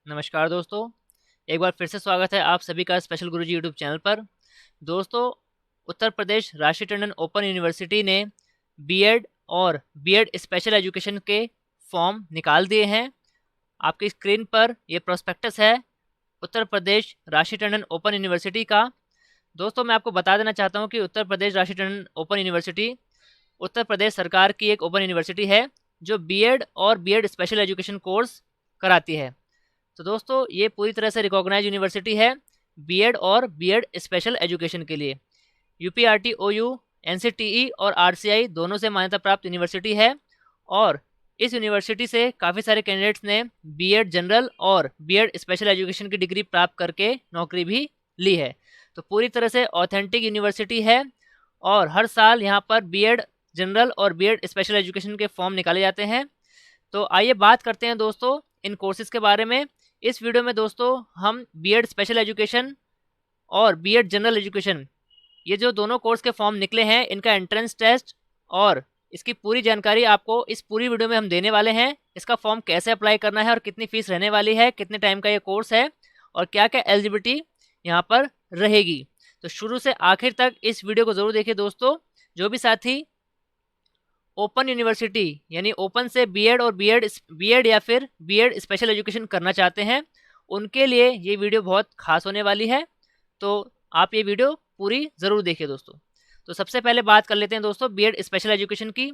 नमस्कार दोस्तों, एक बार फिर से स्वागत है आप सभी का स्पेशल गुरुजी यूट्यूब चैनल पर। दोस्तों, उत्तर प्रदेश राष्ट्रीय टंडन ओपन यूनिवर्सिटी ने बीएड और बीएड स्पेशल एजुकेशन के फॉर्म निकाल दिए हैं। आपकी स्क्रीन पर ये प्रोस्पेक्टस है उत्तर प्रदेश राष्ट्रीय टंडन ओपन यूनिवर्सिटी का। दोस्तों, मैं आपको बता देना चाहता हूँ कि उत्तर प्रदेश राष्ट्रीय टंडन ओपन यूनिवर्सिटी उत्तर प्रदेश सरकार की एक ओपन यूनिवर्सिटी है जो बीएड और बीएड स्पेशल एजुकेशन कोर्स कराती है। तो दोस्तों, ये पूरी तरह से रिकॉग्नाइज यूनिवर्सिटी है बीएड और बीएड स्पेशल एजुकेशन के लिए। यूपीआरटी, ओयू, एनसीटीई और आरसीआई दोनों से मान्यता प्राप्त यूनिवर्सिटी है और इस यूनिवर्सिटी से काफ़ी सारे कैंडिडेट्स ने बीएड जनरल और बीएड स्पेशल एजुकेशन की डिग्री प्राप्त करके नौकरी भी ली है। तो पूरी तरह से ऑथेंटिक यूनिवर्सिटी है और हर साल यहाँ पर बीएड जनरल और बीएड स्पेशल एजुकेशन के फॉर्म निकाले जाते हैं। तो आइए बात करते हैं दोस्तों इन कोर्सेज़ के बारे में। इस वीडियो में दोस्तों हम बीएड स्पेशल एजुकेशन और बीएड जनरल एजुकेशन, ये जो दोनों कोर्स के फॉर्म निकले हैं, इनका एंट्रेंस टेस्ट और इसकी पूरी जानकारी आपको इस पूरी वीडियो में हम देने वाले हैं। इसका फॉर्म कैसे अप्लाई करना है और कितनी फ़ीस रहने वाली है, कितने टाइम का ये कोर्स है और क्या क्या एलिजिबिलिटी यहाँ पर रहेगी। तो शुरू से आखिर तक इस वीडियो को ज़रूर देखिए दोस्तों। जो भी साथी ओपन यूनिवर्सिटी यानी ओपन से बीएड और बीएड या फिर बीएड स्पेशल एजुकेशन करना चाहते हैं, उनके लिए ये वीडियो बहुत खास होने वाली है। तो आप ये वीडियो पूरी ज़रूर देखिए दोस्तों। तो सबसे पहले बात कर लेते हैं दोस्तों बीएड स्पेशल एजुकेशन की।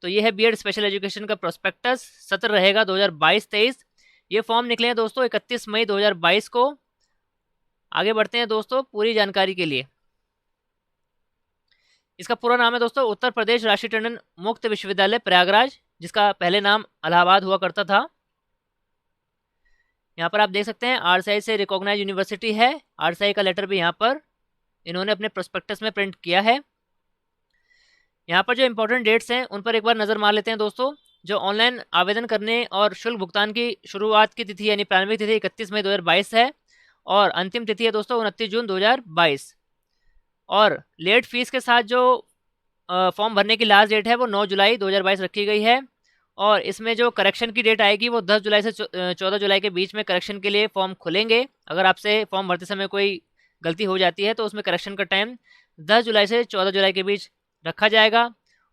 तो ये है बीएड स्पेशल एजुकेशन का प्रोस्पेक्टस। सत्र रहेगा 2022-23। ये फॉर्म निकले हैं दोस्तों 31 मई 2022 को। आगे बढ़ते हैं दोस्तों पूरी जानकारी के लिए। इसका पूरा नाम है दोस्तों उत्तर प्रदेश राष्ट्रीय टंडन मुक्त विश्वविद्यालय प्रयागराज, जिसका पहले नाम इलाहाबाद हुआ करता था। यहाँ पर आप देख सकते हैं आरसीआई से रिकॉग्नाइज यूनिवर्सिटी है। आरसीआई का लेटर भी यहाँ पर इन्होंने अपने प्रोस्पेक्टस में प्रिंट किया है। यहाँ पर जो इंपॉर्टेंट डेट्स हैं उन पर एक बार नज़र मार लेते हैं दोस्तों। जो ऑनलाइन आवेदन करने और शुल्क भुगतान की शुरुआत की तिथि यानी प्रारंभिक तिथि 31 मई 2022 है और अंतिम तिथि है दोस्तों 29 जून 2022। और लेट फीस के साथ जो फॉर्म भरने की लास्ट डेट है वो 9 जुलाई 2022 रखी गई है। और इसमें जो करेक्शन की डेट आएगी वो 10 जुलाई से 14 जुलाई के बीच में करेक्शन के लिए फॉर्म खुलेंगे। अगर आपसे फॉर्म भरते समय कोई गलती हो जाती है तो उसमें करेक्शन का टाइम 10 जुलाई से 14 जुलाई के बीच रखा जाएगा।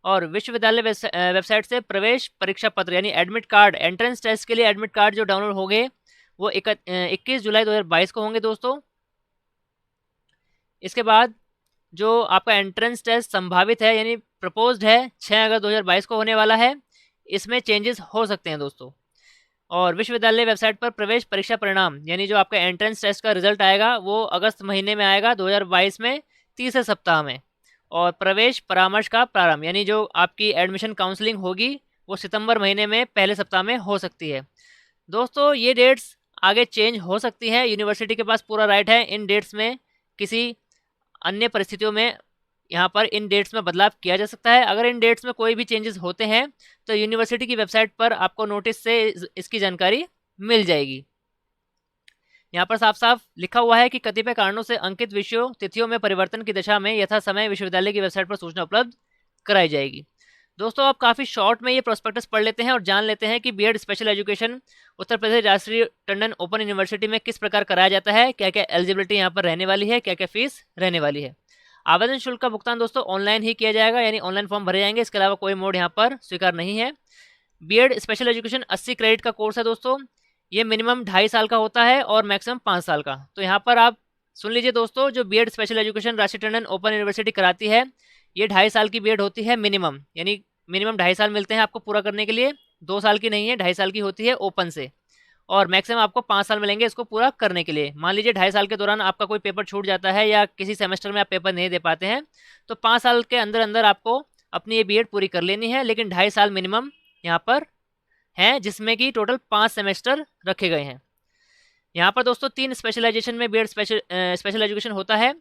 और विश्वविद्यालय वेबसाइट से प्रवेश परीक्षा पत्र यानी एडमिट कार्ड, एंट्रेंस टेस्ट के लिए एडमिट कार्ड जो डाउनलोड होंगे वो 21 जुलाई 2022 को होंगे दोस्तों। इसके बाद जो आपका एंट्रेंस टेस्ट संभावित है यानी प्रपोज्ड है 6 अगस्त 2022 को होने वाला है। इसमें चेंजेस हो सकते हैं दोस्तों। और विश्वविद्यालय वेबसाइट पर प्रवेश परीक्षा परिणाम यानी जो आपका एंट्रेंस टेस्ट का रिजल्ट आएगा वो अगस्त महीने में आएगा 2022 में तीसरे सप्ताह में। और प्रवेश परामर्श का प्रारंभ यानी जो आपकी एडमिशन काउंसलिंग होगी वो सितंबर महीने में पहले सप्ताह में हो सकती है। दोस्तों, ये डेट्स आगे चेंज हो सकती हैं। यूनिवर्सिटी के पास पूरा राइट है इन डेट्स में किसी अन्य परिस्थितियों में यहाँ पर इन डेट्स में बदलाव किया जा सकता है। अगर इन डेट्स में कोई भी चेंजेस होते हैं तो यूनिवर्सिटी की वेबसाइट पर आपको नोटिस से इसकी जानकारी मिल जाएगी। यहाँ पर साफ साफ लिखा हुआ है कि कतिपय कारणों से अंकित विषयों तिथियों में परिवर्तन की दशा में यथा समय विश्वविद्यालय की वेबसाइट पर सूचना उपलब्ध कराई जाएगी। दोस्तों, आप काफ़ी शॉर्ट में ये प्रोस्पेक्टस पढ़ लेते हैं और जान लेते हैं कि BEd special education Uttar Pradesh राष्ट्रीय टंडन ओपन यूनिवर्सिटी में किस प्रकार कराया जाता है, क्या क्या एलिजिबिलिटी यहाँ पर रहने वाली है, क्या क्या फीस रहने वाली है। आवेदन शुल्क का भुगतान दोस्तों ऑनलाइन ही किया जाएगा यानी ऑनलाइन फॉर्म भरे जाएंगे। इसके अलावा कोई मोड यहाँ पर स्वीकार नहीं है। बीएड स्पेशल एजुकेशन 80 क्रेडिट का कोर्स है दोस्तों। ये मिनिमम 2.5 साल का होता है और मैक्सिमम 5 साल का। तो यहाँ पर आप सुन लीजिए दोस्तों, जो बीएड स्पेशल एजुकेशन राष्ट्रीय टंडन ओपन यूनिवर्सिटी कराती है ये 2.5 साल की बीएड होती है मिनिमम, यानी मिनिमम 2.5 साल मिलते हैं आपको पूरा करने के लिए। 2 साल की नहीं है, 2.5 साल की होती है ओपन से और मैक्सिमम आपको 5 साल मिलेंगे इसको पूरा करने के लिए। मान लीजिए 2.5 साल के दौरान आपका कोई पेपर छूट जाता है या किसी सेमेस्टर में आप पेपर नहीं दे पाते हैं तो 5 साल के अंदर अंदर आपको अपनी ये बीएड पूरी कर लेनी है। लेकिन 2.5 साल मिनिमम यहाँ पर हैं, जिसमें कि टोटल 5 सेमेस्टर रखे गए हैं। यहाँ पर दोस्तों 3 स्पेशलाइजेशन में बीएड स्पेशल एजुकेशन होता है।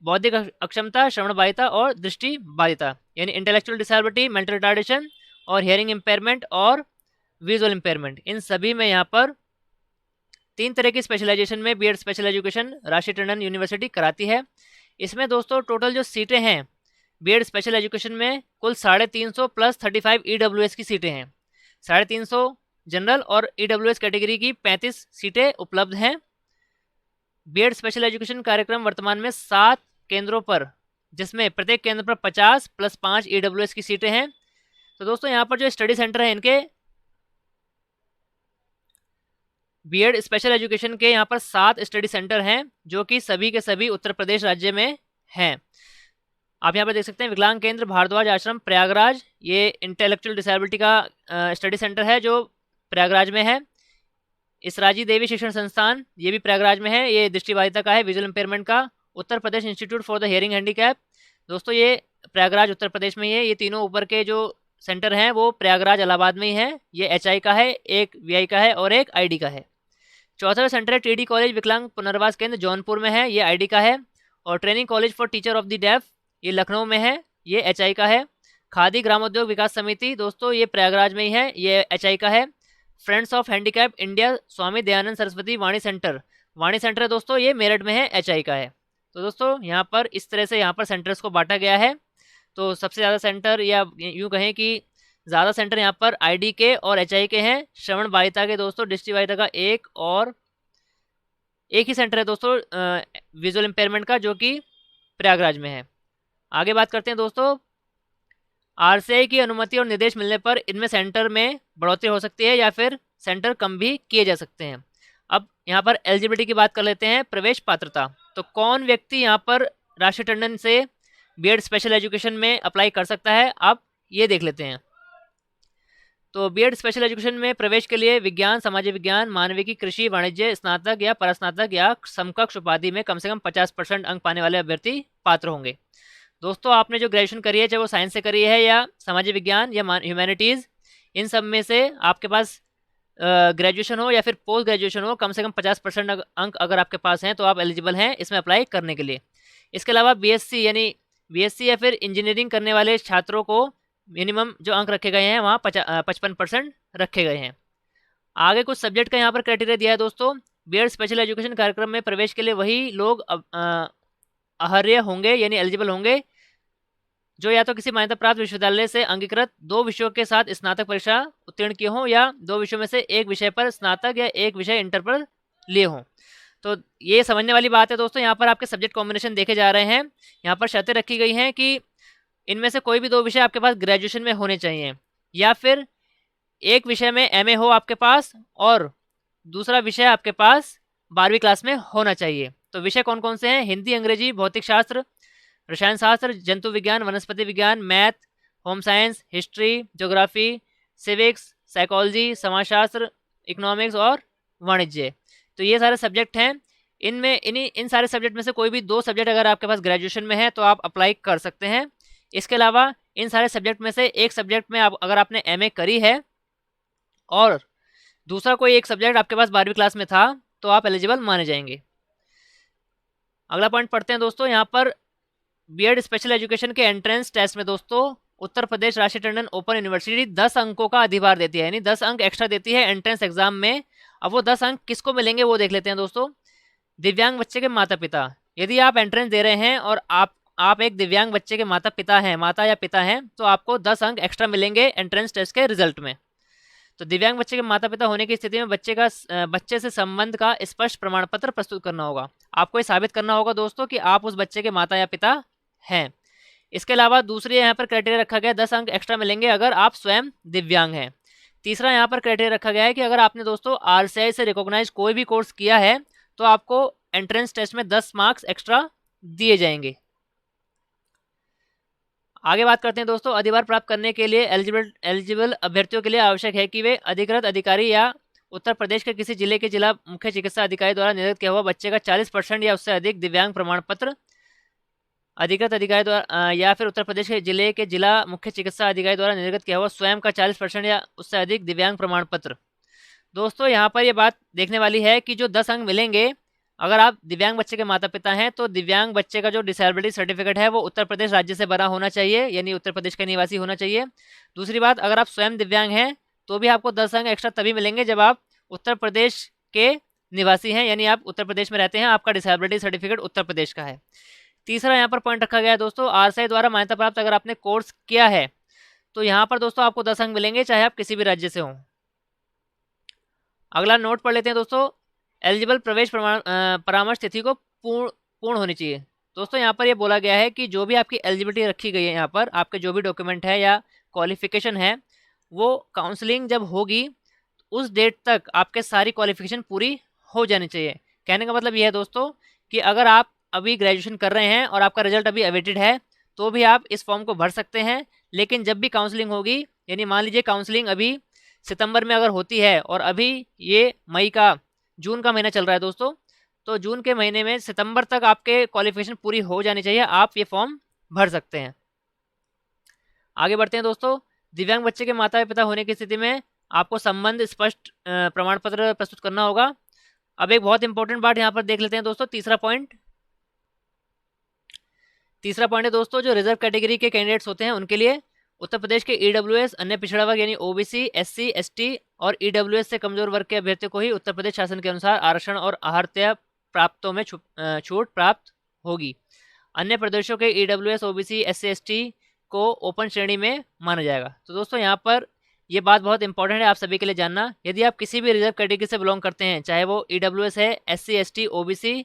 बौद्धिक अक्षमता, श्रवण बाधिता और दृष्टि बाधिता यानी इंटेलेक्चुअल डिसेबिलिटी, मेंटल रिटार्डेशन और हियरिंग इम्पेयरमेंट और विजुअल इम्पेयरमेंट, इन सभी में यहाँ पर 3 तरह की स्पेशलाइजेशन में बीएड स्पेशल एजुकेशन राष्ट्रीय टंडन यूनिवर्सिटी कराती है। इसमें दोस्तों टोटल जो सीटें हैं बीएड स्पेशल एजुकेशन में कुल 350 प्लस 35 ईडब्ल्यूएस की सीटें हैं। 350 जनरल और EWS कैटेगरी की 35 सीटें उपलब्ध हैं। बीएड स्पेशल एजुकेशन कार्यक्रम वर्तमान में 7 केंद्रों पर, जिसमें प्रत्येक केंद्र पर 50 + 5 EWS की सीटें हैं। तो दोस्तों यहाँ पर जो स्टडी सेंटर है इनके बीएड स्पेशल एजुकेशन के यहाँ पर 7 स्टडी सेंटर हैं, जो कि सभी के सभी उत्तर प्रदेश राज्य में हैं। आप यहाँ पर देख सकते हैं विकलांग केंद्र भारद्वाज आश्रम प्रयागराज, ये इंटेलेक्चुअल डिसेबिलिटी का स्टडी सेंटर है जो प्रयागराज में है। इसराजी देवी शिक्षण संस्थान, ये भी प्रयागराज में है, ये दृष्टिबाधिता का है, विजुअल इंपेयरमेंट का। Uttar Pradesh institute for the hearing handicap, दोस्तों ये प्रयागराज उत्तर प्रदेश में ही है। ये तीनों ऊपर के जो सेंटर हैं वो प्रयागराज इलाहाबाद में ही है। ये HI का है, एक VI का है और एक ID का है। चौथा सेंटर है TD कॉलेज विकलांग पुनर्वास केंद्र जौनपुर में है, ये ID का है। और training college for teacher of the deaf, ये लखनऊ में है, ये HI का है। खादी ग्रामोद्योग विकास समिति, दोस्तों ये प्रयागराज में ही है, ये HI का है। Friends of handicap India Swami Dayanand Saraswati Vani centre है दोस्तों, ये मेरठ में है, HI का है। तो दोस्तों यहाँ पर इस तरह से यहाँ पर सेंटर्स को बांटा गया है। तो सबसे ज़्यादा सेंटर, या यूँ कहें कि ज़्यादा सेंटर यहाँ पर ID के और HI के हैं। श्रवण बाधिता के दोस्तों, दृष्टिबाधिता का एक ही सेंटर है दोस्तों विजुअल इंपेयरमेंट का, जो कि प्रयागराज में है। आगे बात करते हैं दोस्तों, RCI की अनुमति और निर्देश मिलने पर इनमें सेंटर में बढ़ोतरी हो सकती है या फिर सेंटर कम भी किए जा सकते हैं। अब यहाँ पर एलिजिबिलिटी की बात कर लेते हैं। प्रवेश पात्रता, तो कौन व्यक्ति यहाँ पर राष्ट्रीय टंडन से बीएड स्पेशल एजुकेशन में अप्लाई कर सकता है, आप ये देख लेते हैं। तो बीएड स्पेशल एजुकेशन में प्रवेश के लिए विज्ञान, सामाजिक विज्ञान, मानविकी, कृषि, वाणिज्य, स्नातक या परास्नातक या समकक्ष उपाधि में कम से कम 50% अंक पाने वाले अभ्यर्थी पात्र होंगे। दोस्तों आपने जो ग्रेजुएशन करी है, चाहे वो साइंस से करी है या सामाजिक विज्ञान या ह्यूमैनिटीज़, इन सब में से आपके पास ग्रेजुएशन हो या फिर पोस्ट ग्रेजुएशन हो, कम से कम 50% अंक अगर आपके पास हैं तो आप एलिजिबल हैं इसमें अप्लाई करने के लिए। इसके अलावा BSc यानी BSc या फिर इंजीनियरिंग करने वाले छात्रों को मिनिमम जो अंक रखे गए हैं वहाँ 55% रखे गए हैं। आगे कुछ सब्जेक्ट का यहाँ पर क्राइटेरिया दिया है दोस्तों। बीएड स्पेशल एजुकेशन कार्यक्रम में प्रवेश के लिए वही लोग अर्ह होंगे यानी एलिजिबल होंगे जो या तो किसी मान्यता प्राप्त विश्वविद्यालय से अंगीकृत 2 विषयों के साथ स्नातक परीक्षा उत्तीर्ण किए हों या 2 विषयों में से एक विषय पर स्नातक या एक विषय इंटर पर लिए हों। तो ये समझने वाली बात है दोस्तों। यहाँ पर आपके सब्जेक्ट कॉम्बिनेशन देखे जा रहे हैं। यहाँ पर शर्तें रखी गई हैं कि इनमें से कोई भी 2 विषय आपके पास ग्रेजुएशन में होने चाहिए, या फिर एक विषय में MA हो आपके पास और दूसरा विषय आपके पास 12वीं क्लास में होना चाहिए। तो विषय कौन कौन से हैं? हिंदी, अंग्रेजी, भौतिक शास्त्र, रसायन शास्त्र, जंतु विज्ञान, वनस्पति विज्ञान, math, home science, history, geography, civics, psychology, समाजशास्त्र, इकोनॉमिक्स और वाणिज्य। तो ये सारे सब्जेक्ट हैं। इनमें इन सारे सब्जेक्ट में से कोई भी 2 सब्जेक्ट अगर आपके पास ग्रेजुएशन में है तो आप अप्लाई कर सकते हैं। इसके अलावा इन सारे सब्जेक्ट में से एक सब्जेक्ट में अगर आपने MA करी है और दूसरा कोई एक सब्जेक्ट आपके पास 12वीं क्लास में था तो आप एलिजिबल माने जाएंगे। अगला पॉइंट पढ़ते हैं दोस्तों। यहाँ पर बीएड स्पेशल एजुकेशन के एंट्रेंस टेस्ट में दोस्तों उत्तर प्रदेश राष्ट्रीय टंडन ओपन यूनिवर्सिटी 10 अंकों का अधिभार देती है, यानी 10 अंक एक्स्ट्रा देती है एंट्रेंस एग्जाम में। अब वो 10 अंक किसको मिलेंगे वो देख लेते हैं दोस्तों। दिव्यांग बच्चे के माता पिता, यदि आप एंट्रेंस दे रहे हैं और आप एक दिव्यांग बच्चे के माता या पिता हैं तो आपको 10 अंक एक्स्ट्रा मिलेंगे एंट्रेंस टेस्ट के रिजल्ट में। तो दिव्यांग बच्चे के माता पिता होने की स्थिति में बच्चे से संबंध का स्पष्ट प्रमाण पत्र प्रस्तुत करना होगा। आपको ये साबित करना होगा दोस्तों कि आप उस बच्चे के माता या पिता हैं। इसके अलावा दूसरी यहाँ पर क्राइटेरिया रखा गया 10 अंक एक्स्ट्रा मिलेंगे अगर आप स्वयं दिव्यांग हैं। तीसरा यहाँ पर क्राइटेरिया रखा गया है कि अगर आपने दोस्तों RCI से रिकॉग्नाइज कोई भी कोर्स किया है तो आपको एंट्रेंस टेस्ट में 10 मार्क्स एक्स्ट्रा दिए जाएंगे। आगे बात करते हैं दोस्तों। अधिभार प्राप्त करने के लिए एलिजिबल अभ्यर्थियों के लिए आवश्यक है कि वे अधिकृत अधिकारी या उत्तर प्रदेश के किसी जिले के जिला मुख्य चिकित्सा अधिकारी द्वारा निर्धारित किया हुआ बच्चे का 40% या उससे अधिक दिव्यांग प्रमाण पत्र अधिकृत अधिकारी द्वारा या फिर उत्तर प्रदेश के जिला मुख्य चिकित्सा अधिकारी द्वारा निर्गत किया हुआ स्वयं का 40% या उससे अधिक दिव्यांग प्रमाण पत्र। दोस्तों यहाँ पर ये बात देखने वाली है कि जो 10 अंक मिलेंगे अगर आप दिव्यांग बच्चे के माता पिता हैं तो दिव्यांग बच्चे का जो डिसेबिलिटी सर्टिफिकेट है वो उत्तर प्रदेश राज्य से बना होना चाहिए, यानी उत्तर प्रदेश का निवासी होना चाहिए। दूसरी बात, अगर आप स्वयं दिव्यांग हैं तो भी आपको 10 अंक एक्स्ट्रा तभी मिलेंगे जब आप उत्तर प्रदेश के निवासी हैं, यानी आप उत्तर प्रदेश में रहते हैं, आपका डिसेबिलिटी सर्टिफिकेट उत्तर प्रदेश का है। तीसरा यहाँ पर पॉइंट रखा गया है दोस्तों, RCI द्वारा मान्यता प्राप्त अगर आपने कोर्स किया है तो यहाँ पर दोस्तों आपको 10 अंक मिलेंगे चाहे आप किसी भी राज्य से हों। अगला नोट पढ़ लेते हैं दोस्तों, एलिजिबल प्रवेश परामर्श तिथि को पूर्ण होनी चाहिए। दोस्तों यहाँ पर ये बोला गया है कि जो भी आपकी एलिजिबिलिटी रखी गई है, यहाँ पर आपके जो भी डॉक्यूमेंट है या क्वालिफिकेशन है, वो काउंसलिंग जब होगी उस डेट तक आपके सारी क्वालिफिकेशन पूरी हो जानी चाहिए। कहने का मतलब ये है दोस्तों कि अगर आप अभी ग्रेजुएशन कर रहे हैं और आपका रिजल्ट अभी अवेटेड है, तो भी आप इस फॉर्म को भर सकते हैं। लेकिन जब भी काउंसलिंग होगी, यानी मान लीजिए काउंसलिंग अभी सितंबर में अगर होती है और अभी ये जून का महीना चल रहा है दोस्तों, तो जून के महीने में सितंबर तक आपके क्वालिफिकेशन पूरी हो जानी चाहिए, आप ये फॉर्म भर सकते हैं। आगे बढ़ते हैं दोस्तों, दिव्यांग बच्चे के माता पिता होने की स्थिति में आपको संबंध स्पष्ट प्रमाण पत्र प्रस्तुत करना होगा। अब एक बहुत इंपॉर्टेंट बात यहाँ पर देख लेते हैं दोस्तों, तीसरा पॉइंट है दोस्तों, जो रिजर्व कैटेगरी के कैंडिडेट्स होते हैं उनके लिए उत्तर प्रदेश के ईडब्ल्यूएस, अन्य पिछड़ा वर्ग यानी ओबीसी, एससी, एसटी और ईडब्ल्यूएस से कमजोर वर्ग के अभ्यर्थियों को ही उत्तर प्रदेश शासन के अनुसार आरक्षण और आहर्त्य प्राप्तों में छूट प्राप्त होगी। अन्य प्रदेशों के ईडब्ल्यूएस, ओबीसी, एससी, एसटी को ओपन श्रेणी में माना जाएगा। तो दोस्तों यहाँ पर ये बात बहुत इंपॉर्टेंट है आप सभी के लिए जानना। यदि आप किसी भी रिजर्व कैटेगरी से बिलोंग करते हैं, चाहे वो ईडब्ल्यूएस है, एससी, एसटी, ओबीसी,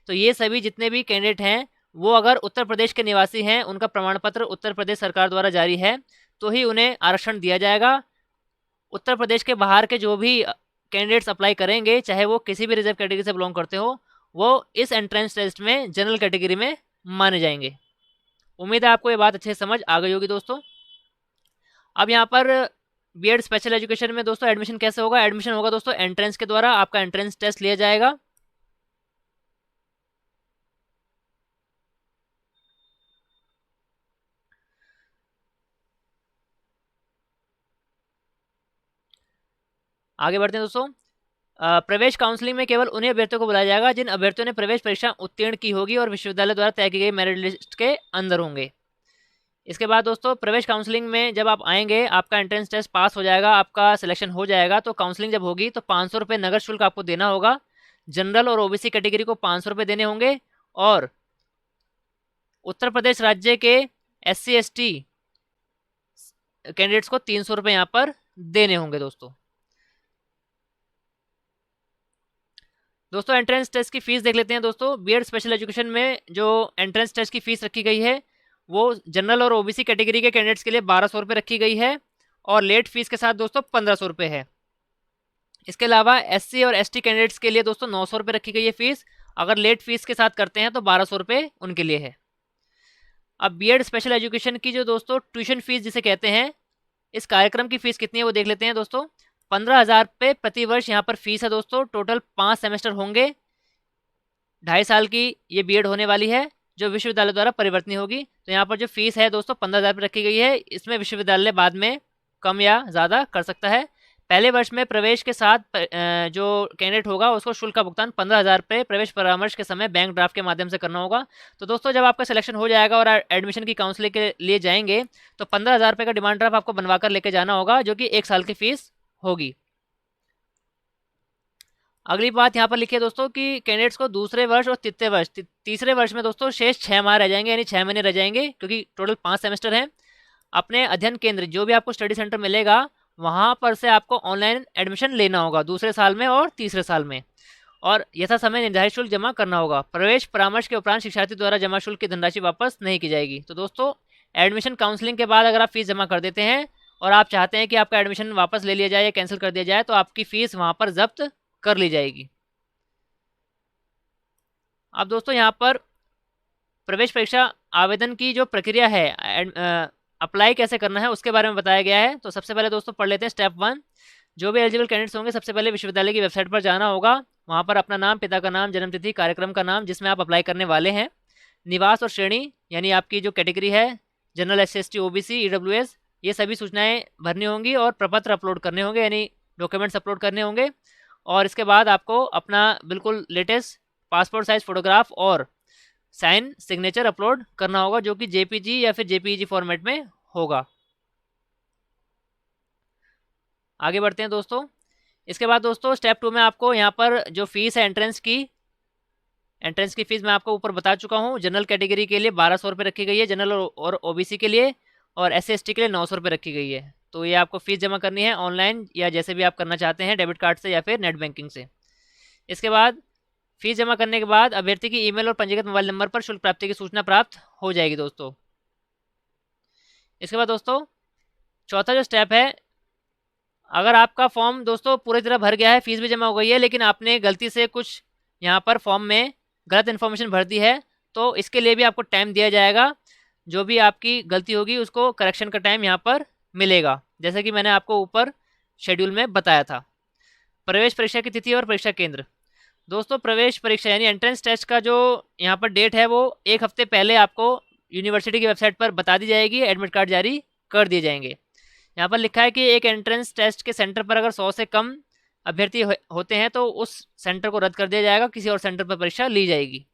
तो ये सभी जितने भी कैंडिडेट हैं वो अगर उत्तर प्रदेश के निवासी हैं, उनका प्रमाण पत्र उत्तर प्रदेश सरकार द्वारा जारी है, तो ही उन्हें आरक्षण दिया जाएगा। उत्तर प्रदेश के बाहर के जो भी कैंडिडेट्स अप्लाई करेंगे, चाहे वो किसी भी रिजर्व कैटेगरी से बिलोंग करते हो, वो इस एंट्रेंस टेस्ट में जनरल कैटेगरी में माने जाएंगे। उम्मीद है आपको ये बात अच्छे से समझ आ गई होगी दोस्तों। अब यहाँ पर बीएड स्पेशल एजुकेशन में दोस्तों एडमिशन कैसे होगा? एडमिशन होगा दोस्तों एंट्रेंस के द्वारा, आपका एंट्रेंस टेस्ट लिया जाएगा। आगे बढ़ते हैं दोस्तों, प्रवेश काउंसलिंग में केवल उन्हीं अभ्यर्थियों को बुलाया जाएगा जिन अभ्यर्थियों ने प्रवेश परीक्षा उत्तीर्ण की होगी और विश्वविद्यालय द्वारा तय की गई मेरिट लिस्ट के अंदर होंगे। इसके बाद दोस्तों प्रवेश काउंसलिंग में जब आप आएंगे, आपका एंट्रेंस टेस्ट पास हो जाएगा, आपका सिलेक्शन हो जाएगा, तो काउंसलिंग जब होगी तो 500 रुपये नगद शुल्क आपको देना होगा। जनरल और ओबीसी कैटेगरी को 500 रुपये देने होंगे और उत्तर प्रदेश राज्य के एससी एसटी कैंडिडेट्स को 300 रुपये यहाँ पर देने होंगे दोस्तों एंट्रेंस टेस्ट की फीस देख लेते हैं दोस्तों। बीएड स्पेशल एजुकेशन में जो एंट्रेंस टेस्ट की फीस रखी गई है वो जनरल और ओबीसी कैटेगरी के कैंडिडेट्स के लिए 1200 रुपये रखी गई है और लेट फीस के साथ दोस्तों 1500 रुपये है। इसके अलावा एससी और एसटी कैंडिडेट्स के लिए दोस्तों 900 रुपये रखी गई है फीस, अगर लेट फीस के साथ करते हैं तो 1200 रुपये उनके लिए है। अब बीएड स्पेशल एजुकेशन की जो दोस्तों ट्यूशन फीस जिसे कहते हैं, इस कार्यक्रम की फीस कितनी है वो देख लेते हैं दोस्तों। 15,000 रुपये प्रति वर्ष यहाँ पर फीस है दोस्तों। टोटल 5 सेमेस्टर होंगे, 2.5 साल की ये बीएड होने वाली है जो विश्वविद्यालय द्वारा परिवर्तनीय होगी। तो यहाँ पर जो फीस है दोस्तों 15,000 रुपये रखी गई है। इसमें विश्वविद्यालय बाद में कम या ज़्यादा कर सकता है। पहले वर्ष में प्रवेश के साथ जो कैंडिडेट होगा उसको शुल्क का भुगतान 15,000 रुपये प्रवेश परामर्श के समय बैंक ड्राफ्ट के माध्यम से करना होगा। तो दोस्तों जब आपका सिलेक्शन हो जाएगा और एडमिशन की काउंसलिंग के लिए जाएंगे तो 15,000 रुपये का डिमांड ड्राफ्ट आपको बनवा कर लेके जाना होगा, जो कि 1 साल की फीस होगी। अगली बात यहाँ पर लिखिए दोस्तों कि कैंडिडेट्स को दूसरे वर्ष और तीसरे वर्ष में दोस्तों शेष 6 माह रह जाएंगे, यानी 6 महीने रह जाएंगे, क्योंकि टोटल 5 सेमेस्टर हैं। अपने अध्ययन केंद्र जो भी आपको स्टडी सेंटर मिलेगा वहाँ पर से आपको ऑनलाइन एडमिशन लेना होगा दूसरे साल में और तीसरे साल में, और यथा समय निर्धारित शुल्क जमा करना होगा। प्रवेश परामर्श के उपरांत शिक्षार्थी द्वारा जमा शुल्क की धनराशि वापस नहीं की जाएगी। तो दोस्तों एडमिशन काउंसलिंग के बाद अगर आप फीस जमा कर देते हैं और आप चाहते हैं कि आपका एडमिशन वापस ले लिया जाए या कैंसिल कर दिया जाए, तो आपकी फ़ीस वहाँ पर जब्त कर ली जाएगी। अब दोस्तों यहाँ पर प्रवेश परीक्षा आवेदन की जो प्रक्रिया है, अप्लाई कैसे करना है उसके बारे में बताया गया है। तो सबसे पहले दोस्तों पढ़ लेते हैं स्टेप 1। जो भी एलिजिबल कैंडिडेट्स होंगे सबसे पहले विश्वविद्यालय की वेबसाइट पर जाना होगा। वहाँ पर अपना नाम, पिता का नाम, जन्मतिथि, कार्यक्रम का नाम जिसमें आप अप्लाई करने वाले हैं, निवास और श्रेणी यानी आपकी जो कैटेगरी है, general, S C, OBC, EWS, ये सभी सूचनाएं भरनी होंगी और प्रपत्र अपलोड करने होंगे, यानी डॉक्यूमेंट्स अपलोड करने होंगे। और इसके बाद आपको अपना बिल्कुल लेटेस्ट पासपोर्ट साइज फोटोग्राफ और साइन सिग्नेचर अपलोड करना होगा, जो कि जेपीजी या फिर जेपीईजी फॉर्मेट में होगा। आगे बढ़ते हैं दोस्तों। इसके बाद दोस्तों स्टेप 2 में आपको यहाँ पर जो फीस है एंट्रेंस की फीस मैं आपको ऊपर बता चुका हूँ। जनरल कैटेगरी के लिए 1200 रुपये रखी गई है, जनरल और ओबीसी के लिए, और एससी एसटी के लिए 900 रुपये रखी गई है। तो ये आपको फीस जमा करनी है ऑनलाइन या जैसे भी आप करना चाहते हैं, डेबिट कार्ड से या फिर नेट बैंकिंग से। इसके बाद फीस जमा करने के बाद अभ्यर्थी की ईमेल और पंजीकृत मोबाइल नंबर पर शुल्क प्राप्ति की सूचना प्राप्त हो जाएगी दोस्तों। इसके बाद दोस्तों चौथा जो स्टेप है, अगर आपका फॉर्म दोस्तों पूरी तरह भर गया है, फीस भी जमा हो गई है, लेकिन आपने गलती से कुछ यहाँ पर फॉर्म में गलत इन्फॉर्मेशन भर दी है, तो इसके लिए भी आपको टाइम दिया जाएगा। जो भी आपकी गलती होगी उसको करेक्शन का टाइम यहाँ पर मिलेगा, जैसे कि मैंने आपको ऊपर शेड्यूल में बताया था। प्रवेश परीक्षा की तिथि और परीक्षा केंद्र। दोस्तों प्रवेश परीक्षा यानी एंट्रेंस टेस्ट का जो यहाँ पर डेट है वो 1 हफ्ते पहले आपको यूनिवर्सिटी की वेबसाइट पर बता दी जाएगी, एडमिट कार्ड जारी कर दिए जाएंगे। यहाँ पर लिखा है कि एक एंट्रेंस टेस्ट के सेंटर पर अगर 100 से कम अभ्यर्थी होते हैं तो उस सेंटर को रद्द कर दिया जाएगा, किसी और सेंटर पर परीक्षा ली जाएगी।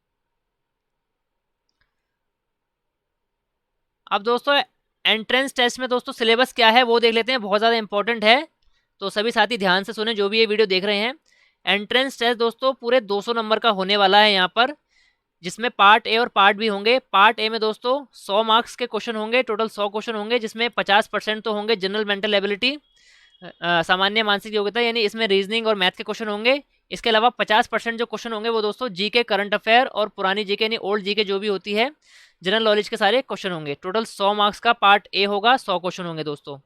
अब दोस्तों एंट्रेंस टेस्ट में दोस्तों सिलेबस क्या है वो देख लेते हैं, बहुत ज़्यादा इंपॉर्टेंट है, तो सभी साथी ध्यान से सुने जो भी ये वीडियो देख रहे हैं। एंट्रेंस टेस्ट दोस्तों पूरे 200 नंबर का होने वाला है यहाँ पर, जिसमें पार्ट ए और पार्ट बी होंगे। पार्ट ए में दोस्तों 100 मार्क्स के क्वेश्चन होंगे, टोटल 100 क्वेश्चन होंगे, जिसमें 50% तो होंगे जनरल मेंटल एबिलिटी, सामान्य मानसिक योग्यता, यानी इसमें रीजनिंग और मैथ के क्वेश्चन होंगे। इसके अलावा 50% जो क्वेश्चन होंगे वो दोस्तों जीके, करंट अफेयर और पुरानी जीके यानी ओल्ड जीके जो भी होती है, जनरल नॉलेज के सारे क्वेश्चन होंगे। टोटल 100 मार्क्स का पार्ट ए होगा, 100 क्वेश्चन होंगे दोस्तों।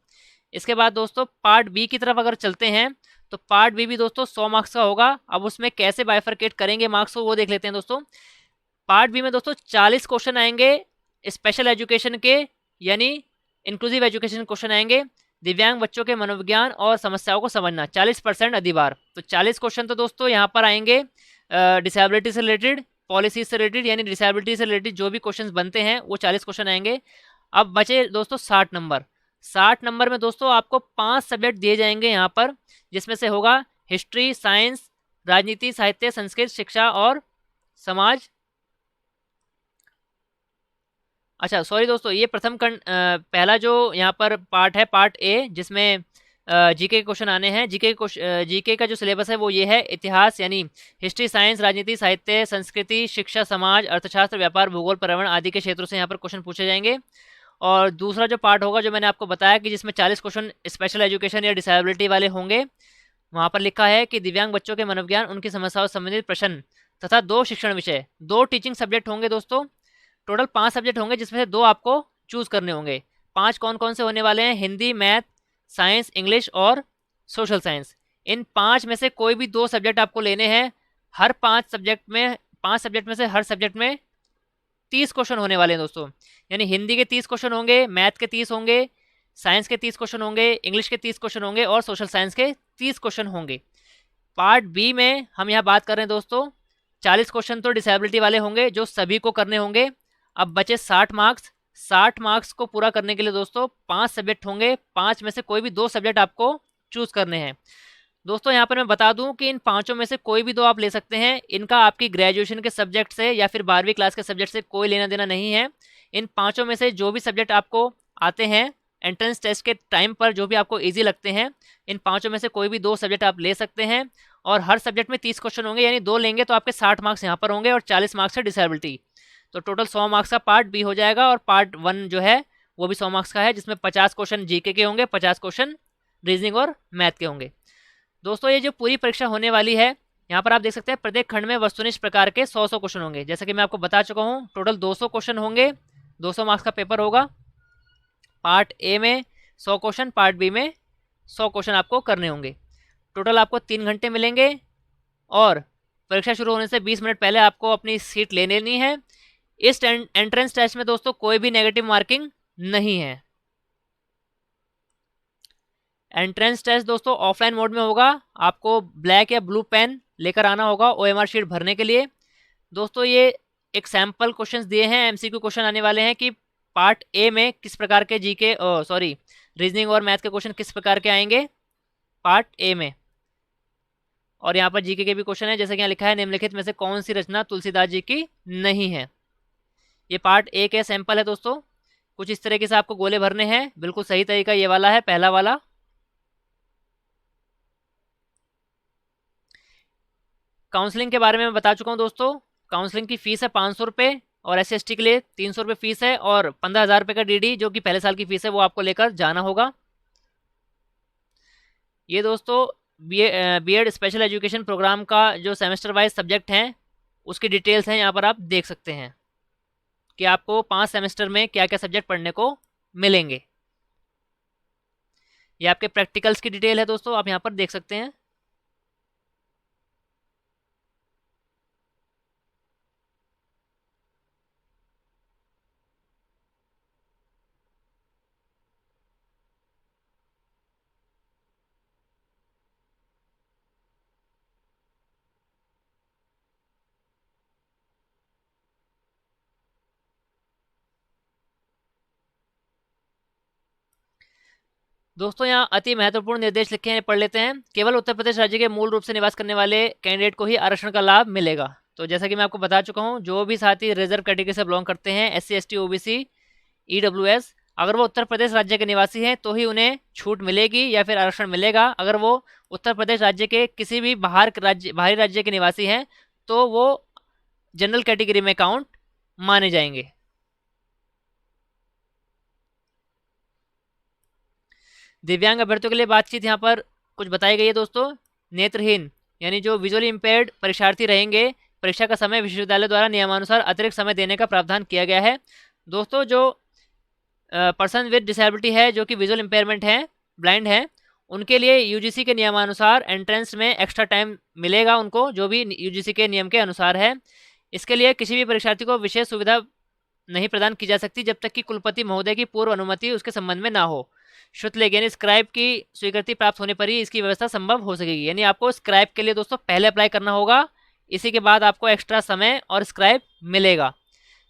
इसके बाद दोस्तों पार्ट बी की तरफ अगर चलते हैं तो पार्ट बी भी दोस्तों 100 मार्क्स का होगा। अब उसमें कैसे बाइफरकेट करेंगे मार्क्स को वो देख लेते हैं दोस्तों। पार्ट बी में दोस्तों 40 क्वेश्चन आएंगे स्पेशल एजुकेशन के, यानी इंक्लूसिव एजुकेशन क्वेश्चन आएंगे। दिव्यांग बच्चों के मनोविज्ञान और समस्याओं को समझना 40% अधिभार, तो 40 क्वेश्चन तो दोस्तों यहाँ पर आएंगे डिसेबिलिटी से रिलेटेड, पॉलिसी से रिलेटेड, यानी डिसेबिलिटी से रिलेटेड जो भी क्वेश्चंस बनते हैं वो 40 क्वेश्चन आएंगे। अब बचे दोस्तों 60 नंबर। 60 नंबर में दोस्तों आपको 5 सब्जेक्ट दिए जाएंगे यहाँ पर, जिसमें से होगा हिस्ट्री, साइंस, राजनीति, साहित्य, संस्कृत, शिक्षा और समाज। अच्छा सॉरी दोस्तों, ये पहला जो यहाँ पर पार्ट है पार्ट ए, जिसमें जीके के क्वेश्चन आने हैं। जीके का जो सिलेबस है वो ये है, इतिहास यानी हिस्ट्री, साइंस, राजनीति, साहित्य, संस्कृति, शिक्षा, समाज, अर्थशास्त्र, व्यापार, भूगोल, पर्यावरण आदि के क्षेत्रों से यहाँ पर क्वेश्चन पूछे जाएंगे। और दूसरा जो पार्ट होगा जो मैंने आपको बताया कि जिसमें 40 क्वेश्चन स्पेशल एजुकेशन या डिसेबिलिटी वाले होंगे, वहाँ पर लिखा है कि दिव्यांग बच्चों के मनोविज्ञान, उनकी समस्याओं से संबंधित प्रश्न तथा 2 शिक्षण विषय, 2 टीचिंग सब्जेक्ट होंगे दोस्तों। टोटल 5 सब्जेक्ट होंगे, जिसमें से 2 आपको चूज करने होंगे। 5 कौन कौन से होने वाले हैं? हिंदी, मैथ, साइंस, इंग्लिश और सोशल साइंस। इन 5 में से कोई भी 2 सब्जेक्ट आपको लेने हैं। हर 5 सब्जेक्ट में से हर सब्जेक्ट में 30 क्वेश्चन होने वाले हैं दोस्तों, यानी हिंदी के 30 क्वेश्चन होंगे, मैथ के 30 होंगे, साइंस के 30 क्वेश्चन होंगे, इंग्लिश के 30 क्वेश्चन होंगे और सोशल साइंस के 30 क्वेश्चन होंगे। पार्ट बी में हम यहाँ बात कर रहे हैं दोस्तों, 40 क्वेश्चन तो डिसेबिलिटी वाले होंगे जो सभी को करने होंगे। अब बचे 60 मार्क्स। 60 मार्क्स को पूरा करने के लिए दोस्तों 5 सब्जेक्ट होंगे, 5 में से कोई भी 2 सब्जेक्ट आपको चूज करने हैं। दोस्तों यहाँ पर मैं बता दूं कि इन 5 में से कोई भी 2 आप ले सकते हैं, इनका आपकी ग्रेजुएशन के सब्जेक्ट से या फिर 12वीं क्लास के सब्जेक्ट से कोई लेना देना नहीं है। इन 5 में से जो भी सब्जेक्ट आपको आते हैं एंट्रेंस टेस्ट के टाइम पर, जो भी आपको ईजी लगते हैं, इन 5 में से कोई भी 2 सब्जेक्ट आप ले सकते हैं। और हर सब्जेक्ट में 30 क्वेश्चन होंगे, यानी 2 लेंगे तो आपके 60 मार्क्स यहाँ पर होंगे और 40 मार्क्स है डिसेबिलिटी, तो टोटल 100 मार्क्स का पार्ट बी हो जाएगा। और पार्ट 1 जो है वो भी 100 मार्क्स का है, जिसमें 50 क्वेश्चन जीके के होंगे, 50 क्वेश्चन रीजनिंग और मैथ के होंगे। दोस्तों ये जो पूरी परीक्षा होने वाली है, यहाँ पर आप देख सकते हैं प्रत्येक खंड में वस्तुनिष्ठ प्रकार के 100 क्वेश्चन होंगे, जैसा कि मैं आपको बता चुका हूँ। टोटल 200 क्वेश्चन होंगे, 200 मार्क्स का पेपर होगा। पार्ट ए में 100 क्वेश्चन, पार्ट बी में 100 क्वेश्चन आपको करने होंगे। टोटल आपको 3 घंटे मिलेंगे और परीक्षा शुरू होने से 20 मिनट पहले आपको अपनी सीट ले लेनी है। इस एंट्रेंस टेस्ट में दोस्तों कोई भी नेगेटिव मार्किंग नहीं है। एंट्रेंस टेस्ट दोस्तों ऑफलाइन मोड में होगा, आपको ब्लैक या ब्लू पेन लेकर आना होगा OMR शीट भरने के लिए। दोस्तों ये एक सैम्पल क्वेश्चंस दिए हैं, MCQ क्वेश्चन आने वाले हैं कि पार्ट ए में किस प्रकार के रीजनिंग और मैथ के क्वेश्चन किस प्रकार के आएंगे पार्ट ए में। और यहाँ पर जीके के भी क्वेश्चन है, जैसे कि यहाँ लिखा है निम्नलिखित में से कौन सी रचना तुलसीदास जी की नहीं है। ये पार्ट ए के सैंपल है दोस्तों। कुछ इस तरीके से आपको गोले भरने हैं, बिल्कुल सही तरीका ये वाला है, पहला वाला। काउंसलिंग के बारे में मैं बता चुका हूँ दोस्तों। काउंसलिंग की फीस है 500 रुपये और SC/ST के लिए 300 रुपये फीस है और 15,000 रुपये का DD जो कि पहले साल की फीस है वो आपको लेकर जाना होगा। ये दोस्तों बीएड स्पेशल एजुकेशन प्रोग्राम का जो सेमेस्टर वाइज सब्जेक्ट हैं उसकी डिटेल्स हैं, यहाँ पर आप देख सकते हैं कि आपको 5 सेमेस्टर में क्या क्या सब्जेक्ट पढ़ने को मिलेंगे। ये आपके प्रैक्टिकल्स की डिटेल है दोस्तों, आप यहाँ पर देख सकते हैं। दोस्तों यहाँ अति महत्वपूर्ण निर्देश लिखे हैं, पढ़ लेते हैं। केवल उत्तर प्रदेश राज्य के मूल रूप से निवास करने वाले कैंडिडेट को ही आरक्षण का लाभ मिलेगा। तो जैसा कि मैं आपको बता चुका हूँ, जो भी साथी रिजर्व कैटेगरी से बिलोंग करते हैं, SC ST OBC EWS, अगर वो उत्तर प्रदेश राज्य के निवासी हैं तो ही उन्हें छूट मिलेगी या फिर आरक्षण मिलेगा। अगर वो उत्तर प्रदेश राज्य के किसी भी बाहरी राज्य के निवासी हैं तो वो जनरल कैटेगरी में काउंट माने जाएंगे। दिव्यांग अभ्यर्थियों के लिए बातचीत यहाँ पर कुछ बताई गई है दोस्तों। नेत्रहीन यानी जो विजुअली इम्पेयर्ड परीक्षार्थी रहेंगे, परीक्षा का समय विश्वविद्यालय द्वारा नियमानुसार अतिरिक्त समय देने का प्रावधान किया गया है। दोस्तों जो पर्सन विद डिसेबिलिटी है, जो कि विजुअल इम्पेयरमेंट है, ब्लाइंड है, उनके लिए यूजीसी के नियमानुसार एंट्रेंस में एक्स्ट्रा टाइम मिलेगा उनको, जो भी यूजीसी के नियम के अनुसार है। इसके लिए किसी भी परीक्षार्थी को विशेष सुविधा नहीं प्रदान की जा सकती जब तक कि कुलपति महोदय की पूर्व अनुमति उसके संबंध में ना हो। शुल्क यानी स्क्राइब की स्वीकृति प्राप्त होने पर ही इसकी व्यवस्था संभव हो सकेगी। यानी आपको स्क्राइब के लिए दोस्तों पहले अप्लाई करना होगा, इसी के बाद आपको एक्स्ट्रा समय और स्क्राइब मिलेगा।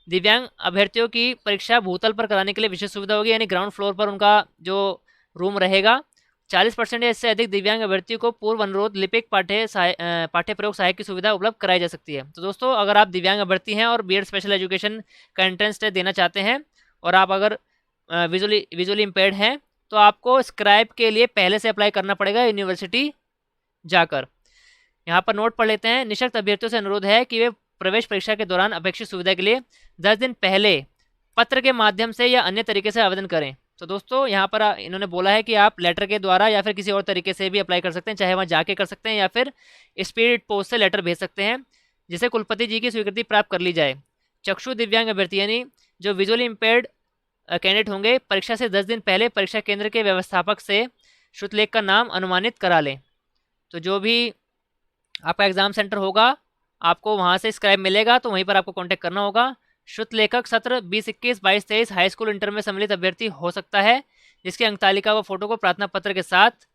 दिव्यांग अभ्यर्थियों की परीक्षा भूतल पर कराने के लिए विशेष सुविधा होगी, यानी ग्राउंड फ्लोर पर उनका जो रूम रहेगा। 40% या इससे अधिक दिव्यांग अभ्यर्थियों को पूर्व अनुरोध लिपिक पाठ्य प्रयोग सहायक की सुविधा उपलब्ध कराई जा सकती है। तो दोस्तों अगर आप दिव्यांग अभ्यर्थी हैं और बीएड स्पेशल एजुकेशन का एंट्रेंस टेस्ट देना चाहते हैं और आप अगर विजुअली इम्पेयर्ड हैं तो आपको स्क्राइब के लिए पहले से अप्लाई करना पड़ेगा यूनिवर्सिटी जाकर। यहाँ पर नोट पढ़ लेते हैं। निःशक्त अभ्यर्थियों से अनुरोध है कि वे प्रवेश परीक्षा के दौरान अपेक्षित सुविधा के लिए 10 दिन पहले पत्र के माध्यम से या अन्य तरीके से आवेदन करें। तो दोस्तों यहाँ पर इन्होंने बोला है कि आप लेटर के द्वारा या फिर किसी और तरीके से भी अप्लाई कर सकते हैं, चाहे वहाँ जाके कर सकते हैं या फिर स्पीड पोस्ट से लेटर भेज सकते हैं, जिसे कुलपति जी की स्वीकृति प्राप्त कर ली जाए। चक्षु दिव्यांग अभ्यर्थी यानी जो विजुअली इम्पेयर्ड कैंडिडेट होंगे, परीक्षा से 10 दिन पहले परीक्षा केंद्र के व्यवस्थापक से श्रुतलेख का नाम अनुमानित करा लें। तो जो भी आपका एग्ज़ाम सेंटर होगा, आपको वहाँ से स्क्राइब मिलेगा तो वहीं पर आपको कांटेक्ट करना होगा। श्रुत लेखक सत्र 2021, 22, 23 हाई स्कूल इंटर में सम्मिलित अभ्यर्थी हो सकता है, जिसकी अंक तालिका व फोटो को प्रार्थना पत्र के साथ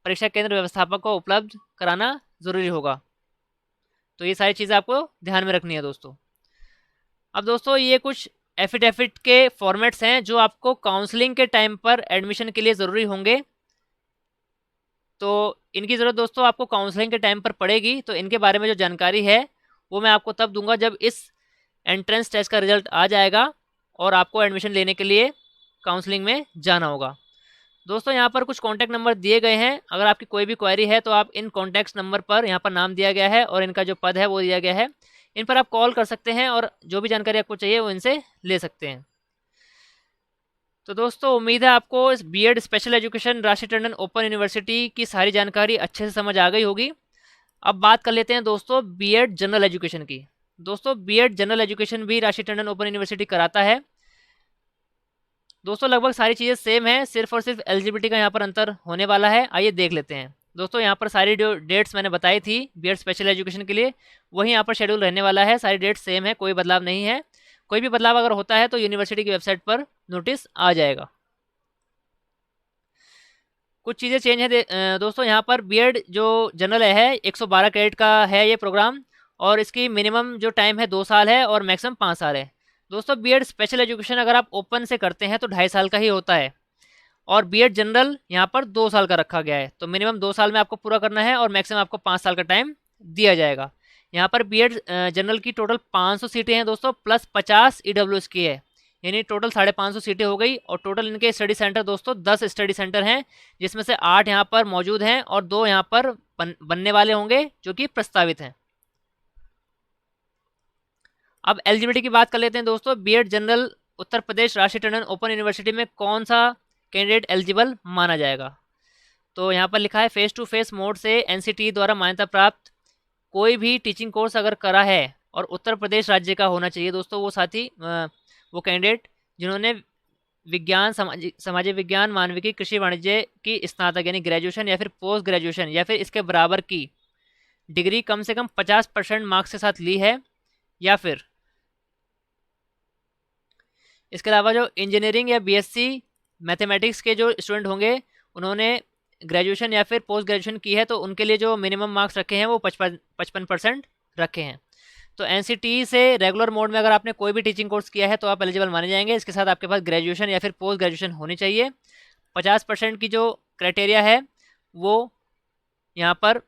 परीक्षा केंद्र व्यवस्थापक को उपलब्ध कराना जरूरी होगा। तो ये सारी चीज़ें आपको ध्यान में रखनी है दोस्तों। अब दोस्तों ये कुछ एफिडेविट के फॉर्मेट्स हैं जो आपको काउंसलिंग के टाइम पर एडमिशन के लिए ज़रूरी होंगे। तो इनकी ज़रूरत दोस्तों आपको काउंसलिंग के टाइम पर पड़ेगी। तो इनके बारे में जो जानकारी है वो मैं आपको तब दूंगा जब इस एंट्रेंस टेस्ट का रिजल्ट आ जाएगा और आपको एडमिशन लेने के लिए काउंसलिंग में जाना होगा। दोस्तों यहाँ पर कुछ कॉन्टैक्ट नंबर दिए गए हैं, अगर आपकी कोई भी क्वेरी है तो आप इन कॉन्टैक्ट नंबर पर, यहाँ पर नाम दिया गया है और इनका जो पद है वो दिया गया है, इन पर आप कॉल कर सकते हैं और जो भी जानकारी आपको चाहिए वो इनसे ले सकते हैं। तो दोस्तों उम्मीद है आपको इस बीएड स्पेशल एजुकेशन राशि टंडन ओपन यूनिवर्सिटी की सारी जानकारी अच्छे से समझ आ गई होगी। अब बात कर लेते हैं दोस्तों बीएड जनरल एजुकेशन की। दोस्तों बीएड जनरल एजुकेशन भी राशि टंडन ओपन यूनिवर्सिटी कराता है। दोस्तों लगभग सारी चीज़ें सेम है, सिर्फ और सिर्फ एलिजिबिलिटी का यहाँ पर अंतर होने वाला है। आइए देख लेते हैं। दोस्तों यहाँ पर सारी जो डेट्स मैंने बताई थी बीएड स्पेशल एजुकेशन के लिए, वही यहाँ पर शेड्यूल रहने वाला है। सारी डेट्स सेम है, कोई बदलाव नहीं है। कोई भी बदलाव अगर होता है तो यूनिवर्सिटी की वेबसाइट पर नोटिस आ जाएगा। कुछ चीज़ें चेंज है दोस्तों। यहाँ पर बीएड जो जनरल है 112 क्रेडिट का है ये प्रोग्राम, और इसकी मिनिमम जो टाइम है 2 साल है और मैक्सिमम 5 साल है। दोस्तों बीएड स्पेशल एजुकेशन अगर आप ओपन से करते हैं तो 2.5 साल का ही होता है, और बीएड जनरल यहाँ पर 2 साल का रखा गया है। तो मिनिमम 2 साल में आपको पूरा करना है और मैक्सिमम आपको 5 साल का टाइम दिया जाएगा। यहाँ पर बीएड जनरल की टोटल 500 सीटें हैं दोस्तों, प्लस 50 ईडब्ल्यूएस की है, यानी टोटल 550 सीटें हो गई। और टोटल इनके स्टडी सेंटर दोस्तों 10 स्टडी सेंटर हैं, जिसमें से 8 यहाँ पर मौजूद हैं और 2 यहाँ पर बनने वाले होंगे जो कि प्रस्तावित हैं। अब एलिजिबिलिटी की बात कर लेते हैं दोस्तों। बीएड जनरल उत्तर प्रदेश राशि टंडन ओपन यूनिवर्सिटी में कौन सा कैंडिडेट एलिजिबल माना जाएगा। तो यहाँ पर लिखा है फेस टू फेस मोड से एनसीटी द्वारा मान्यता प्राप्त कोई भी टीचिंग कोर्स अगर करा है और उत्तर प्रदेश राज्य का होना चाहिए दोस्तों, वो साथी वो कैंडिडेट जिन्होंने विज्ञान, सामाजिक विज्ञान, मानविकी, कृषि, वाणिज्य की स्नातक यानी ग्रेजुएशन या फिर पोस्ट ग्रेजुएशन या फिर इसके बराबर की डिग्री कम से कम 50% मार्क्स के साथ ली है, या फिर इसके अलावा जो इंजीनियरिंग या बीएससी मैथमेटिक्स के जो स्टूडेंट होंगे उन्होंने ग्रेजुएशन या फिर पोस्ट ग्रेजुएशन की है, तो उनके लिए जो मिनिमम मार्क्स रखे हैं वो 55% रखे हैं। तो एनसीटी से रेगुलर मोड में अगर आपने कोई भी टीचिंग कोर्स किया है तो आप एलिजिबल माने जाएंगे। इसके साथ आपके पास ग्रेजुएशन या फिर पोस्ट ग्रेजुएशन होनी चाहिए। 50% की जो क्राइटेरिया है वो यहाँ पर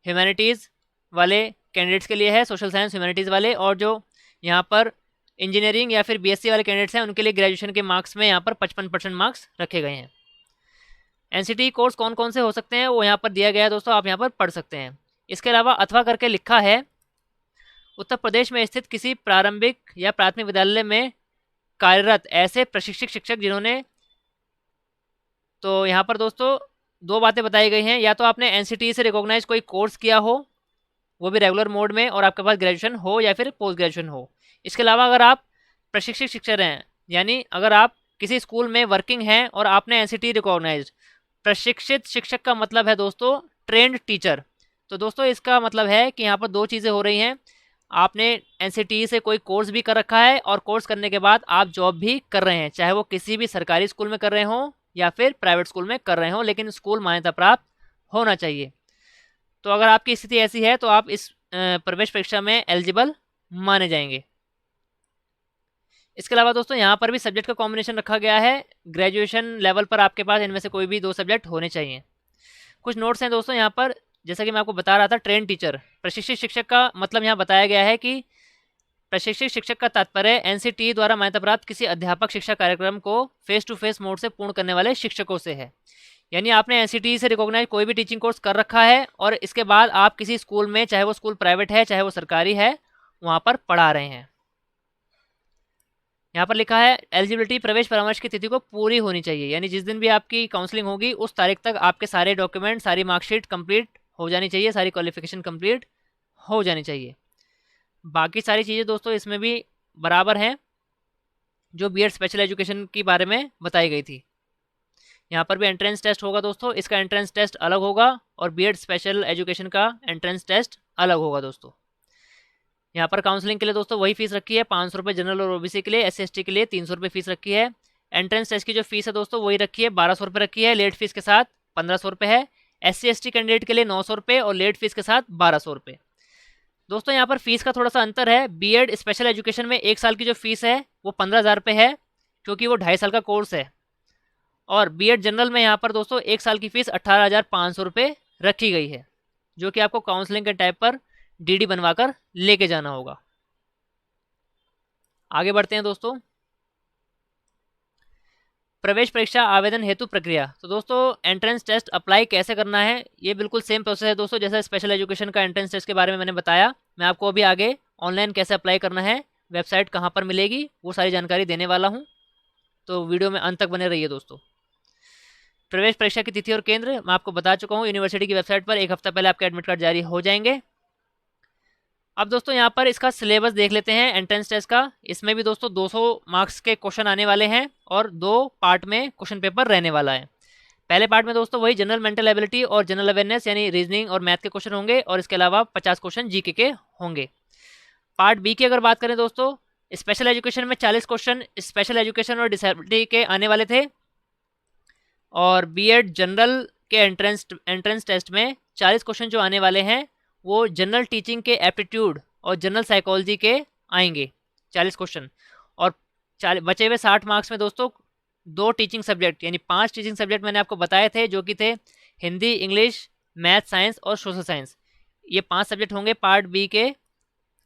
ह्यूमैनिटीज़ वाले कैंडिडेट्स के लिए है, सोशल साइंस ह्यूमैनिटीज़ वाले, और जो यहाँ पर इंजीनियरिंग या फिर बीएससी वाले कैंडिडेट्स हैं उनके लिए ग्रेजुएशन के मार्क्स में यहाँ पर 55% मार्क्स रखे गए हैं। एनसीटी कोर्स कौन कौन से हो सकते हैं वो यहाँ पर दिया गया है दोस्तों, आप यहाँ पर पढ़ सकते हैं। इसके अलावा अथवा करके लिखा है उत्तर प्रदेश में स्थित किसी प्रारंभिक या प्राथमिक विद्यालय में कार्यरत ऐसे प्रशिक्षक शिक्षक जिन्होंने, तो यहाँ पर दोस्तों दो बातें बताई गई हैं, या तो आपने एनसीटी से रिकॉग्नाइज कोई कोर्स किया हो वो भी रेगुलर मोड में और आपके पास ग्रेजुएशन हो या फिर पोस्ट ग्रेजुएशन हो। इसके अलावा अगर आप प्रशिक्षक शिक्षक हैं, यानी अगर आप किसी स्कूल में वर्किंग हैं और आपने एनसीटी रिकॉग्नाइज, प्रशिक्षित शिक्षक का मतलब है दोस्तों ट्रेंड टीचर। तो दोस्तों इसका मतलब है कि यहाँ पर दो चीज़ें हो रही हैं, आपने एनसीटी से कोई कोर्स भी कर रखा है और कोर्स करने के बाद आप जॉब भी कर रहे हैं, चाहे वो किसी भी सरकारी स्कूल में कर रहे हों या फिर प्राइवेट स्कूल में कर रहे हों, लेकिन स्कूल मान्यता प्राप्त होना चाहिए। तो अगर आपकी स्थिति ऐसी है तो आप इस प्रवेश परीक्षा में एलिजिबल माने जाएंगे। इसके अलावा दोस्तों यहाँ पर भी सब्जेक्ट का कॉम्बिनेशन रखा गया है। ग्रेजुएशन लेवल पर आपके पास इनमें से कोई भी 2 सब्जेक्ट होने चाहिए। कुछ नोट्स हैं दोस्तों यहाँ पर, जैसा कि मैं आपको बता रहा था, ट्रेन टीचर प्रशिक्षित शिक्षक का मतलब यहाँ बताया गया है कि प्रशिक्षित शिक्षक का तात्पर्य एनसीटी द्वारा मान्यता प्राप्त किसी अध्यापक शिक्षा कार्यक्रम को फेस टू फेस मोड से पूर्ण करने वाले शिक्षकों से है। यानी आपने एनसीटी से रिकॉग्नाइज कोई भी टीचिंग कोर्स कर रखा है और इसके बाद आप किसी स्कूल में, चाहे वो स्कूल प्राइवेट है चाहे वो सरकारी है, वहाँ पर पढ़ा रहे हैं। यहाँ पर लिखा है एलिजिबिलिटी प्रवेश परामर्श की तिथि को पूरी होनी चाहिए, यानी जिस दिन भी आपकी काउंसलिंग होगी उस तारीख तक आपके सारे डॉक्यूमेंट, सारी मार्कशीट कंप्लीट हो जानी चाहिए, सारी क्वालिफिकेशन कंप्लीट हो जानी चाहिए। बाकी सारी चीज़ें दोस्तों इसमें भी बराबर हैं जो बीएड स्पेशल एजुकेशन के बारे में बताई गई थी। यहाँ पर भी एंट्रेंस टेस्ट होगा दोस्तों, इसका एंट्रेंस टेस्ट अलग होगा और बीएड स्पेशल एजुकेशन का एंट्रेंस टेस्ट अलग होगा दोस्तों। यहाँ पर काउंसलिंग के लिए दोस्तों वही फीस रखी है, 500 रुपये जनरल और ओबीसी के लिए, SC/ST के लिए 300 रुपये फीस रखी है। एंट्रेंस टेस्ट की जो फीस है दोस्तों वही रखी है, 1200 रुपये रखी है, लेट फीस के साथ 1500 रुपये है। SC/ST कैंडिडेट के लिए 900 रुपये और लेट फीस के साथ 1200 रुपये। दोस्तों यहाँ पर फीस का थोड़ा सा अंतर है, बीएड स्पेशल एजुकेशन में 1 साल की जो फीस है वो 15,000 रुपये है क्योंकि वो 2.5 साल का कोर्स है, और बीएड जनरल में यहाँ पर दोस्तों 1 साल की फीस 18,500 रुपये रखी गई है, जो कि आपको काउंसलिंग के टाइप पर डीडी बनवाकर लेके जाना होगा। आगे बढ़ते हैं दोस्तों, प्रवेश परीक्षा आवेदन हेतु प्रक्रिया। तो दोस्तों एंट्रेंस टेस्ट अप्लाई कैसे करना है, ये बिल्कुल सेम प्रोसेस है दोस्तों जैसा स्पेशल एजुकेशन का एंट्रेंस टेस्ट के बारे में मैंने बताया। मैं आपको अभी आगे ऑनलाइन कैसे अप्लाई करना है, वेबसाइट कहाँ पर मिलेगी, वो सारी जानकारी देने वाला हूँ, तो वीडियो में अंत तक बने रहिए दोस्तों। प्रवेश परीक्षा की तिथि और केंद्र मैं आपको बता चुका हूँ, यूनिवर्सिटी की वेबसाइट पर 1 हफ्ता पहले आपके एडमिट कार्ड जारी हो जाएंगे। अब दोस्तों यहाँ पर इसका सिलेबस देख लेते हैं एंट्रेंस टेस्ट का। इसमें भी दोस्तों 200 मार्क्स के क्वेश्चन आने वाले हैं और 2 पार्ट में क्वेश्चन पेपर रहने वाला है। पहले पार्ट में दोस्तों वही जनरल मेंटल एबिलिटी और जनरल अवेयरनेस यानी रीजनिंग और मैथ के क्वेश्चन होंगे, और इसके अलावा 50 क्वेश्चन जीके के होंगे। पार्ट बी की अगर बात करें दोस्तों, स्पेशल एजुकेशन में 40 क्वेश्चन स्पेशल एजुकेशन और डिसेबिलिटी के आने वाले थे, और बीएड जनरल के एंट्रेंस टेस्ट में 40 क्वेश्चन जो आने वाले हैं वो जनरल टीचिंग के एप्टीट्यूड और जनरल साइकोलॉजी के आएंगे 40 क्वेश्चन, और बचे हुए 60 मार्क्स में दोस्तों 2 टीचिंग सब्जेक्ट यानी 5 टीचिंग सब्जेक्ट मैंने आपको बताए थे जो कि थे हिंदी, इंग्लिश, मैथ, साइंस और सोशल साइंस। ये 5 सब्जेक्ट होंगे पार्ट बी के।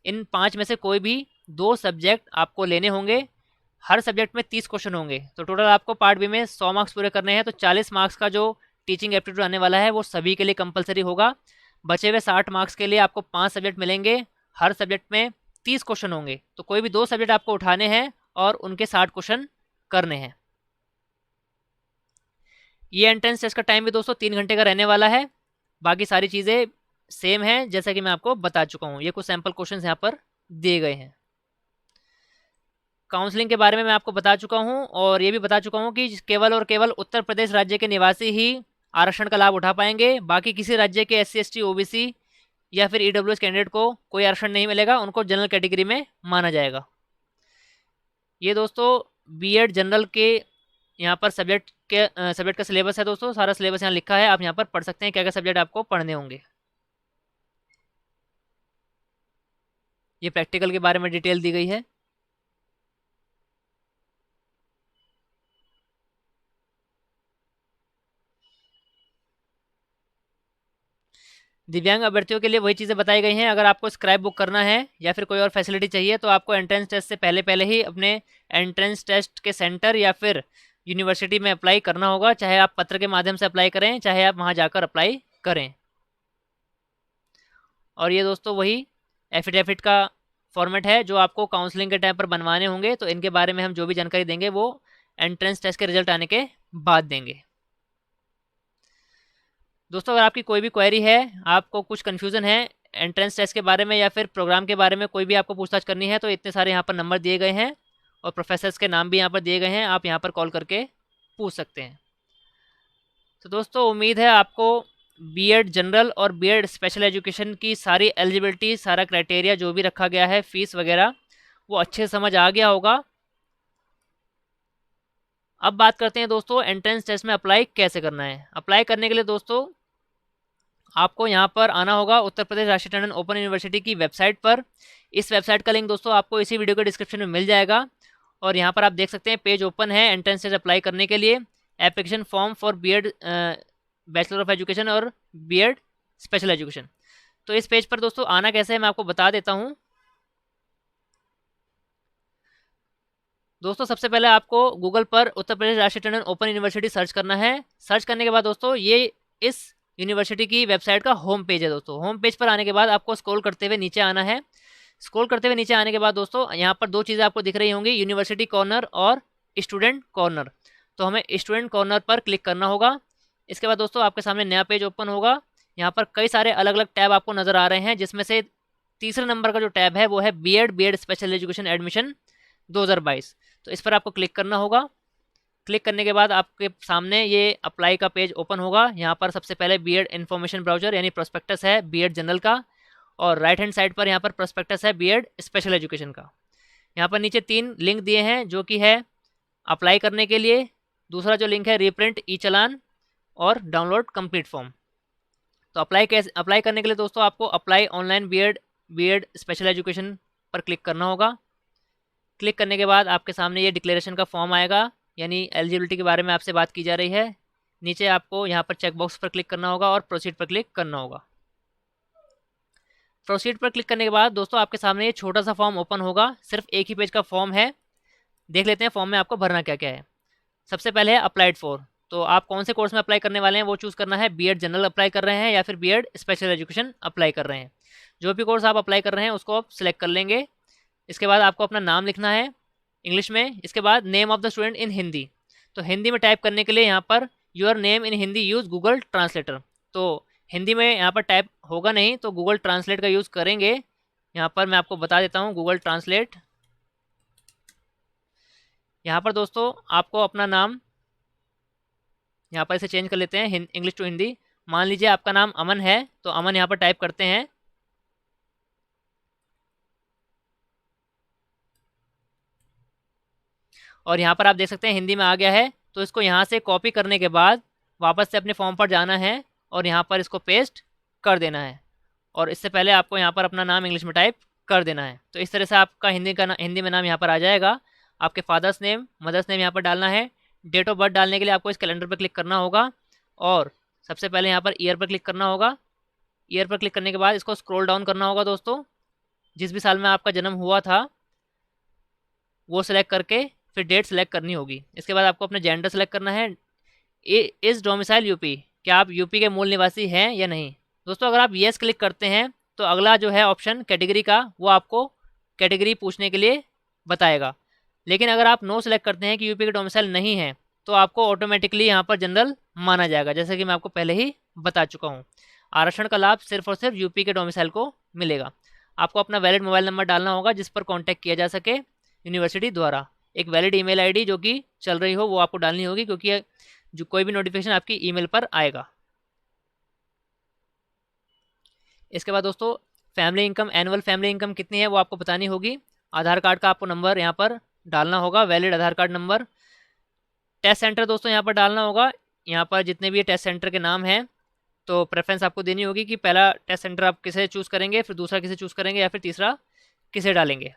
इन 5 में से कोई भी 2 सब्जेक्ट आपको लेने होंगे, हर सब्जेक्ट में 30 क्वेश्चन होंगे, तो टोटल आपको पार्ट बी में 100 मार्क्स पूरे करने हैं। तो 40 मार्क्स का जो टीचिंग एप्टीट्यूड आने वाला है वो सभी के लिए कंपलसरी होगा। बचे हुए 60 मार्क्स के लिए आपको 5 सब्जेक्ट मिलेंगे, हर सब्जेक्ट में 30 क्वेश्चन होंगे, तो कोई भी 2 सब्जेक्ट आपको उठाने हैं और उनके 60 क्वेश्चन करने हैं। ये एंट्रेंस टेस्ट का टाइम भी दोस्तों 3 घंटे का रहने वाला है। बाकी सारी चीज़ें सेम है जैसा कि मैं आपको बता चुका हूँ। ये कुछ सैम्पल क्वेश्चन यहाँ पर दिए गए हैं। काउंसलिंग के बारे में मैं आपको बता चुका हूँ और ये भी बता चुका हूँ कि केवल और केवल उत्तर प्रदेश राज्य के निवासी ही आरक्षण का लाभ उठा पाएंगे। बाकी किसी राज्य के SC ST OBC या फिर EWS कैंडिडेट को कोई आरक्षण नहीं मिलेगा, उनको जनरल कैटेगरी में माना जाएगा। ये दोस्तों B.Ed जनरल के यहाँ पर सब्जेक्ट का सिलेबस है दोस्तों। सारा सिलेबस यहाँ लिखा है, आप यहाँ पर पढ़ सकते हैं क्या क्या सब्जेक्ट आपको पढ़ने होंगे। ये प्रैक्टिकल के बारे में डिटेल दी गई है। दिव्यांग अभ्यर्थियों के लिए वही चीज़ें बताई गई हैं। अगर आपको स्क्रैप बुक करना है या फिर कोई और फैसिलिटी चाहिए तो आपको एंट्रेंस टेस्ट से पहले ही अपने एंट्रेंस टेस्ट के सेंटर या फिर यूनिवर्सिटी में अप्लाई करना होगा। चाहे आप पत्र के माध्यम से अप्लाई करें, चाहे आप वहाँ जाकर अप्लाई करें। और ये दोस्तों वही एफिडेविट का फॉर्मेट है जो आपको काउंसलिंग के टाइम पर बनवाने होंगे। तो इनके बारे में हम जो भी जानकारी देंगे वो एंट्रेंस टेस्ट के रिजल्ट आने के बाद देंगे। दोस्तों अगर आपकी कोई भी क्वेरी है, आपको कुछ कन्फ्यूज़न है एंट्रेंस टेस्ट के बारे में या फिर प्रोग्राम के बारे में, कोई भी आपको पूछताछ करनी है, तो इतने सारे यहाँ पर नंबर दिए गए हैं और प्रोफेसर्स के नाम भी यहाँ पर दिए गए हैं। आप यहाँ पर कॉल करके पूछ सकते हैं। तो दोस्तों उम्मीद है आपको B.Ed जनरल और B.Ed स्पेशल एजुकेशन की सारी एलिजिबिलिटी, सारा क्राइटेरिया जो भी रखा गया है, फीस वगैरह, वो अच्छे से समझ आ गया होगा। अब बात करते हैं दोस्तों एंट्रेंस टेस्ट में अप्लाई कैसे करना है। अप्लाई करने के लिए दोस्तों आपको यहाँ पर आना होगा उत्तर प्रदेश राष्ट्रीय टंडन ओपन यूनिवर्सिटी की वेबसाइट पर। इस वेबसाइट का लिंक दोस्तों आपको इसी वीडियो के डिस्क्रिप्शन में मिल जाएगा। और यहाँ पर आप देख सकते हैं पेज ओपन है एंट्रेंस टेस्ट अप्लाई करने के लिए, application form for B.Ed bachelor of education और B.Ed स्पेशल एजुकेशन। तो इस पेज पर दोस्तों आना कैसे है मैं आपको बता देता हूँ। दोस्तों सबसे पहले आपको गूगल पर उत्तर प्रदेश राष्ट्रीय टंडन ओपन यूनिवर्सिटी सर्च करना है। सर्च करने के बाद दोस्तों ये इस यूनिवर्सिटी की वेबसाइट का होम पेज है। दोस्तों होम पेज पर आने के बाद आपको स्क्रॉल करते हुए नीचे आना है। स्क्रॉल करते हुए नीचे आने के बाद दोस्तों यहाँ पर 2 चीज़ें आपको दिख रही होंगी, यूनिवर्सिटी कॉर्नर और स्टूडेंट कॉर्नर। तो हमें स्टूडेंट कॉर्नर पर क्लिक करना होगा। इसके बाद दोस्तों आपके सामने नया पेज ओपन होगा। यहाँ पर कई सारे अलग अलग टैब आपको नज़र आ रहे हैं, जिसमें से तीसरे नंबर का जो टैब है वो है B.Ed स्पेशल एजुकेशन एडमिशन 2022। तो इस पर आपको क्लिक करना होगा। क्लिक करने के बाद आपके सामने ये अप्लाई का पेज ओपन होगा। यहाँ पर सबसे पहले B.Ed इन्फॉर्मेशन ब्राउजर यानी प्रोस्पेक्टस है B.Ed जनरल का, और राइट हैंड साइड पर यहाँ पर प्रोस्पेक्टस है B.Ed स्पेशल एजुकेशन का। यहाँ पर नीचे 3 लिंक दिए हैं जो कि है अप्लाई करने के लिए, दूसरा जो लिंक है रीप्रिंट ई चलान, और डाउनलोड कंप्लीट फॉर्म। तो अप्लाई करने के लिए दोस्तों आपको apply online B.Ed special education पर क्लिक करना होगा। क्लिक करने के बाद आपके सामने ये डिक्लेरेशन का फॉर्म आएगा, यानी एलिजिबिलिटी के बारे में आपसे बात की जा रही है। नीचे आपको यहाँ पर चेकबॉक्स पर क्लिक करना होगा और प्रोसीड पर क्लिक करना होगा। प्रोसीड पर क्लिक करने के बाद दोस्तों आपके सामने ये छोटा सा फॉर्म ओपन होगा। सिर्फ एक ही पेज का फॉर्म है। देख लेते हैं फॉर्म में आपको भरना क्या क्या है। सबसे पहले है अप्लाइड फॉर। तो आप कौन से कोर्स में अप्लाई करने वाले हैं वो चूज़ करना है। B.Ed जनरल अप्लाई कर रहे हैं या फिर B.Ed स्पेशल एजुकेशन अप्लाई कर रहे हैं। जो भी कोर्स आप अप्लाई कर रहे हैं उसको आप सिलेक्ट कर लेंगे। इसके बाद आपको अपना नाम लिखना है इंग्लिश में। इसके बाद name of the student in Hindi. तो हिंदी में टाइप करने के लिए यहाँ per your name in Hindi use Google translator. तो हिंदी में यहाँ पर टाइप होगा नहीं तो गूगल ट्रांसलेट का यूज़ करेंगे। यहाँ पर मैं आपको बता देता हूँ गूगल ट्रांसलेट। यहाँ पर दोस्तों आपको अपना नाम यहाँ पर इसे चेंज कर लेते हैं इंग्लिश टू हिंदी। मान लीजिए आपका नाम अमन है तो अमन यहाँ पर टाइप करते हैं। और यहाँ पर आप देख सकते हैं हिंदी में आ गया है। तो इसको यहाँ से कॉपी करने के बाद वापस से अपने फॉर्म पर जाना है और यहाँ पर इसको पेस्ट कर देना है। और इससे पहले आपको यहाँ पर अपना नाम इंग्लिश में टाइप कर देना है। तो इस तरह से आपका हिंदी में नाम यहाँ पर आ जाएगा। आपके फादर्स नेम, मदर्स नेम यहाँ पर डालना है। डेट ऑफ बर्थ डालने के लिए आपको इस कैलेंडर पर क्लिक करना होगा और सबसे पहले यहाँ पर ईयर पर क्लिक करना होगा। ईयर पर क्लिक करने के बाद इसको स्क्रॉल डाउन करना होगा दोस्तों। जिस भी साल में आपका जन्म हुआ था वो सिलेक्ट करके फिर डेट सेलेक्ट करनी होगी। इसके बाद आपको अपना जेंडर सेलेक्ट करना है। इस डोमिसाइल यूपी, क्या आप यूपी के मूल निवासी हैं या नहीं। दोस्तों अगर आप येस क्लिक करते हैं तो अगला जो है ऑप्शन कैटेगरी का वो आपको कैटेगरी पूछने के लिए बताएगा। लेकिन अगर आप नो सेलेक्ट करते हैं कि यूपी के डोमिसाइल नहीं है तो आपको ऑटोमेटिकली यहाँ पर जनरल माना जाएगा, जैसे कि मैं आपको पहले ही बता चुका हूँ। आरक्षण का लाभ सिर्फ और सिर्फ यूपी के डोमिसाइल को मिलेगा। आपको अपना वैलिड मोबाइल नंबर डालना होगा जिस पर कॉन्टैक्ट किया जा सके यूनिवर्सिटी द्वारा। एक वैलिड ईमेल आईडी जो कि चल रही हो वो आपको डालनी होगी, क्योंकि जो कोई भी नोटिफिकेशन आपकी ईमेल पर आएगा। इसके बाद दोस्तों family income, annual family income कितनी है वो आपको बतानी होगी। आधार कार्ड का आपको नंबर यहाँ पर डालना होगा, वैलिड आधार कार्ड नंबर। टेस्ट सेंटर दोस्तों यहाँ पर डालना होगा। यहाँ पर जितने भी टेस्ट सेंटर के नाम हैं तो प्रेफरेंस आपको देनी होगी कि पहला टेस्ट सेंटर आप किसे चूज़ करेंगे, फिर दूसरा किसे चूज़ करेंगे, या फिर तीसरा किसे डालेंगे।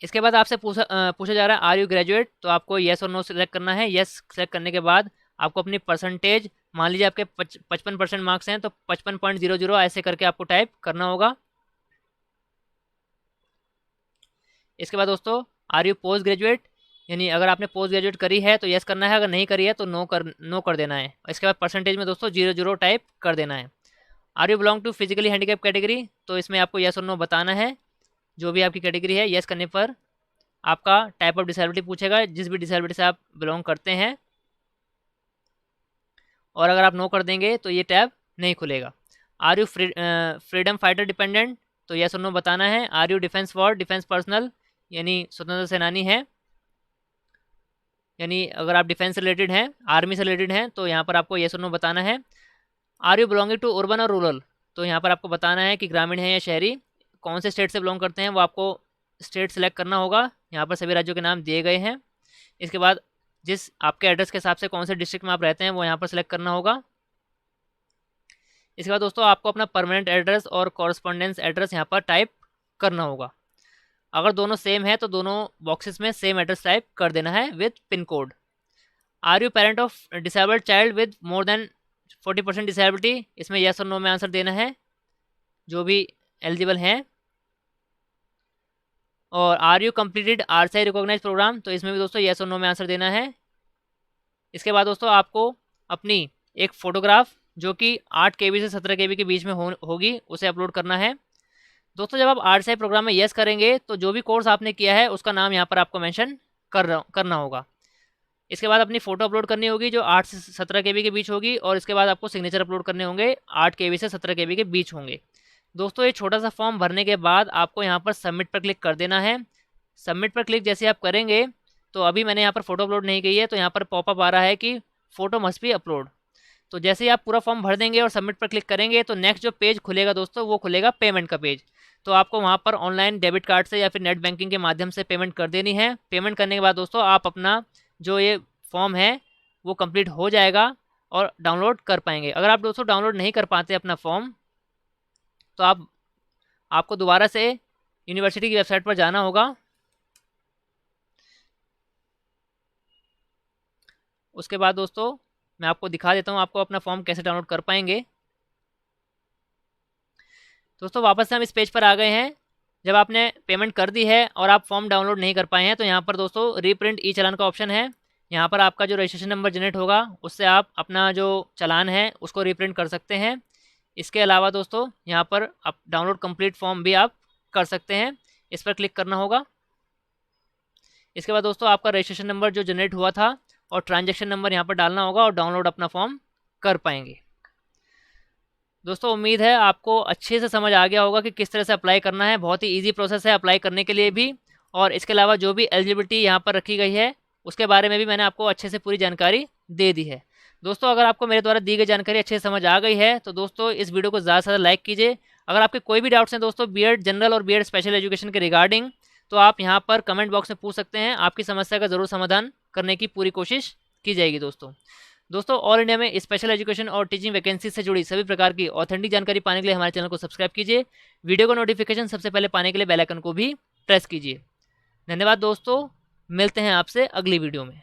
इसके बाद आपसे पूछा जा रहा है आर यू ग्रेजुएट, तो आपको येस और नो सेलेक्ट करना है। येस सेलेक्ट करने के बाद आपको अपनी परसेंटेज, मान लीजिए आपके 55% मार्क्स हैं तो 55.00 ऐसे करके आपको टाइप करना होगा। इसके बाद दोस्तों आर यू पोस्ट ग्रेजुएट, यानी अगर आपने पोस्ट ग्रेजुएट करी है तो येस करना है, अगर नहीं करी है तो नो कर देना है। इसके बाद परसेंटेज में दोस्तों 00 टाइप कर देना है। Are you belong to physically handicap category, तो इसमें आपको येस और नो बताना है जो भी आपकी कैटेगरी है। येस करने पर आपका टाइप ऑफ डिसेबिलिटी पूछेगा, जिस भी डिसेबिलिटी से आप बिलोंग करते हैं, और अगर आप नो कर देंगे तो ये टैब नहीं खुलेगा। Are you freedom fighter dependent, तो येस और नो बताना है। Are you defence war defence personal, यानी स्वतंत्र सेनानी है, यानी अगर आप डिफेंस रिलेटेड हैं, आर्मी से रिलेटेड हैं, तो यहाँ पर आपको येस और नो बताना है। Are you belonging to urban और रूरल, तो यहाँ पर आपको बताना है कि ग्रामीण है या शहरी, कौन से स्टेट से बिलोंग करते हैं वो आपको स्टेट सेलेक्ट करना होगा। यहाँ पर सभी राज्यों के नाम दिए गए हैं। इसके बाद जिस आपके एड्रेस के हिसाब से कौन से डिस्ट्रिक्ट में आप रहते हैं वो यहाँ पर सेलेक्ट करना होगा। इसके बाद दोस्तों आपको अपना परमानेंट एड्रेस और कॉरस्पॉन्डेंस एड्रेस यहाँ पर टाइप करना होगा। अगर दोनों सेम है तो दोनों बॉक्सेस में सेम एड्रेस टाइप कर देना है with pin code. Are you parent of disabled child with more than 40% disability, इसमें येस और नो में आंसर देना है जो भी एलिजिबल हैं। और are you completed RCI recognise programme, तो इसमें भी दोस्तों येस और नो में आंसर देना है। इसके बाद दोस्तों आपको अपनी एक फ़ोटोग्राफ जो कि 8 KB से 17 KB के बीच में होगी उसे अपलोड करना है। दोस्तों जब आप RCI प्रोग्राम में येस करेंगे तो जो भी कोर्स आपने किया है उसका नाम यहाँ पर आपको मेंशन करना होगा। इसके बाद अपनी फ़ोटो अपलोड करनी होगी जो 8 से 17 KB के बीच होगी, और इसके बाद आपको सिग्नेचर अपलोड करने होंगे 8 KB से 17 KB के बीच होंगे। दोस्तों ये छोटा सा फॉर्म भरने के बाद आपको यहाँ पर सबमिट पर क्लिक कर देना है। सबमिट पर क्लिक जैसे आप करेंगे तो अभी मैंने यहाँ पर फ़ोटो अपलोड नहीं की है तो यहाँ पर पॉपअप आ रहा है कि फ़ोटो मस्ट बी अपलोड। तो जैसे ही आप पूरा फॉर्म भर देंगे और सबमिट पर क्लिक करेंगे तो नेक्स्ट जो पेज खुलेगा दोस्तों वो खुलेगा पेमेंट का पेज। तो आपको वहाँ पर ऑनलाइन डेबिट कार्ड से या फिर नेट बैंकिंग के माध्यम से पेमेंट कर देनी है। पेमेंट करने के बाद दोस्तों आप अपना जो ये फॉर्म है वो कंप्लीट हो जाएगा और डाउनलोड कर पाएंगे। अगर आप दोस्तों डाउनलोड नहीं कर पाते अपना फॉर्म तो आपको दोबारा से यूनिवर्सिटी की वेबसाइट पर जाना होगा। उसके बाद दोस्तों मैं आपको दिखा देता हूँ आपको अपना फॉर्म कैसे डाउनलोड कर पाएंगे। दोस्तों वापस से हम इस पेज पर आ गए हैं। जब आपने पेमेंट कर दी है और आप फॉर्म डाउनलोड नहीं कर पाए हैं तो यहाँ पर दोस्तों रीप्रिंट ई चालान का ऑप्शन है। यहाँ पर आपका जो रजिस्ट्रेशन नंबर जनरेट होगा उससे आप अपना जो चालान है उसको रीप्रिंट कर सकते हैं। इसके अलावा दोस्तों यहाँ पर आप डाउनलोड कंप्लीट फॉर्म भी आप कर सकते हैं, इस पर क्लिक करना होगा। इसके बाद दोस्तों आपका रजिस्ट्रेशन नंबर जो जनरेट हुआ था और ट्रांजैक्शन नंबर यहाँ पर डालना होगा और डाउनलोड अपना फॉर्म कर पाएंगे। दोस्तों उम्मीद है आपको अच्छे से समझ आ गया होगा कि किस तरह से अप्लाई करना है। बहुत ही इजी प्रोसेस है अप्लाई करने के लिए भी, और इसके अलावा जो भी एलिजिबिलिटी यहाँ पर रखी गई है उसके बारे में भी मैंने आपको अच्छे से पूरी जानकारी दे दी है। दोस्तों अगर आपको मेरे द्वारा दी गई जानकारी अच्छे से समझ आ गई है तो दोस्तों इस वीडियो को ज़्यादा से ज़्यादा लाइक कीजिए। अगर आपके कोई भी डाउट्स हैं दोस्तों B.Ed जनरल और B.Ed स्पेशल एजुकेशन के रिगार्डिंग तो आप यहाँ पर कमेंट बॉक्स में पूछ सकते हैं। आपकी समस्या का ज़रूर समाधान करने की पूरी कोशिश की जाएगी। दोस्तों ऑल इंडिया में स्पेशल एजुकेशन और टीचिंग वैकेंसी से जुड़ी सभी प्रकार की ऑथेंटिक जानकारी पाने के लिए हमारे चैनल को सब्सक्राइब कीजिए। वीडियो को नोटिफिकेशन सबसे पहले पाने के लिए बेल आइकन को भी प्रेस कीजिए। धन्यवाद दोस्तों, मिलते हैं आपसे अगली वीडियो में।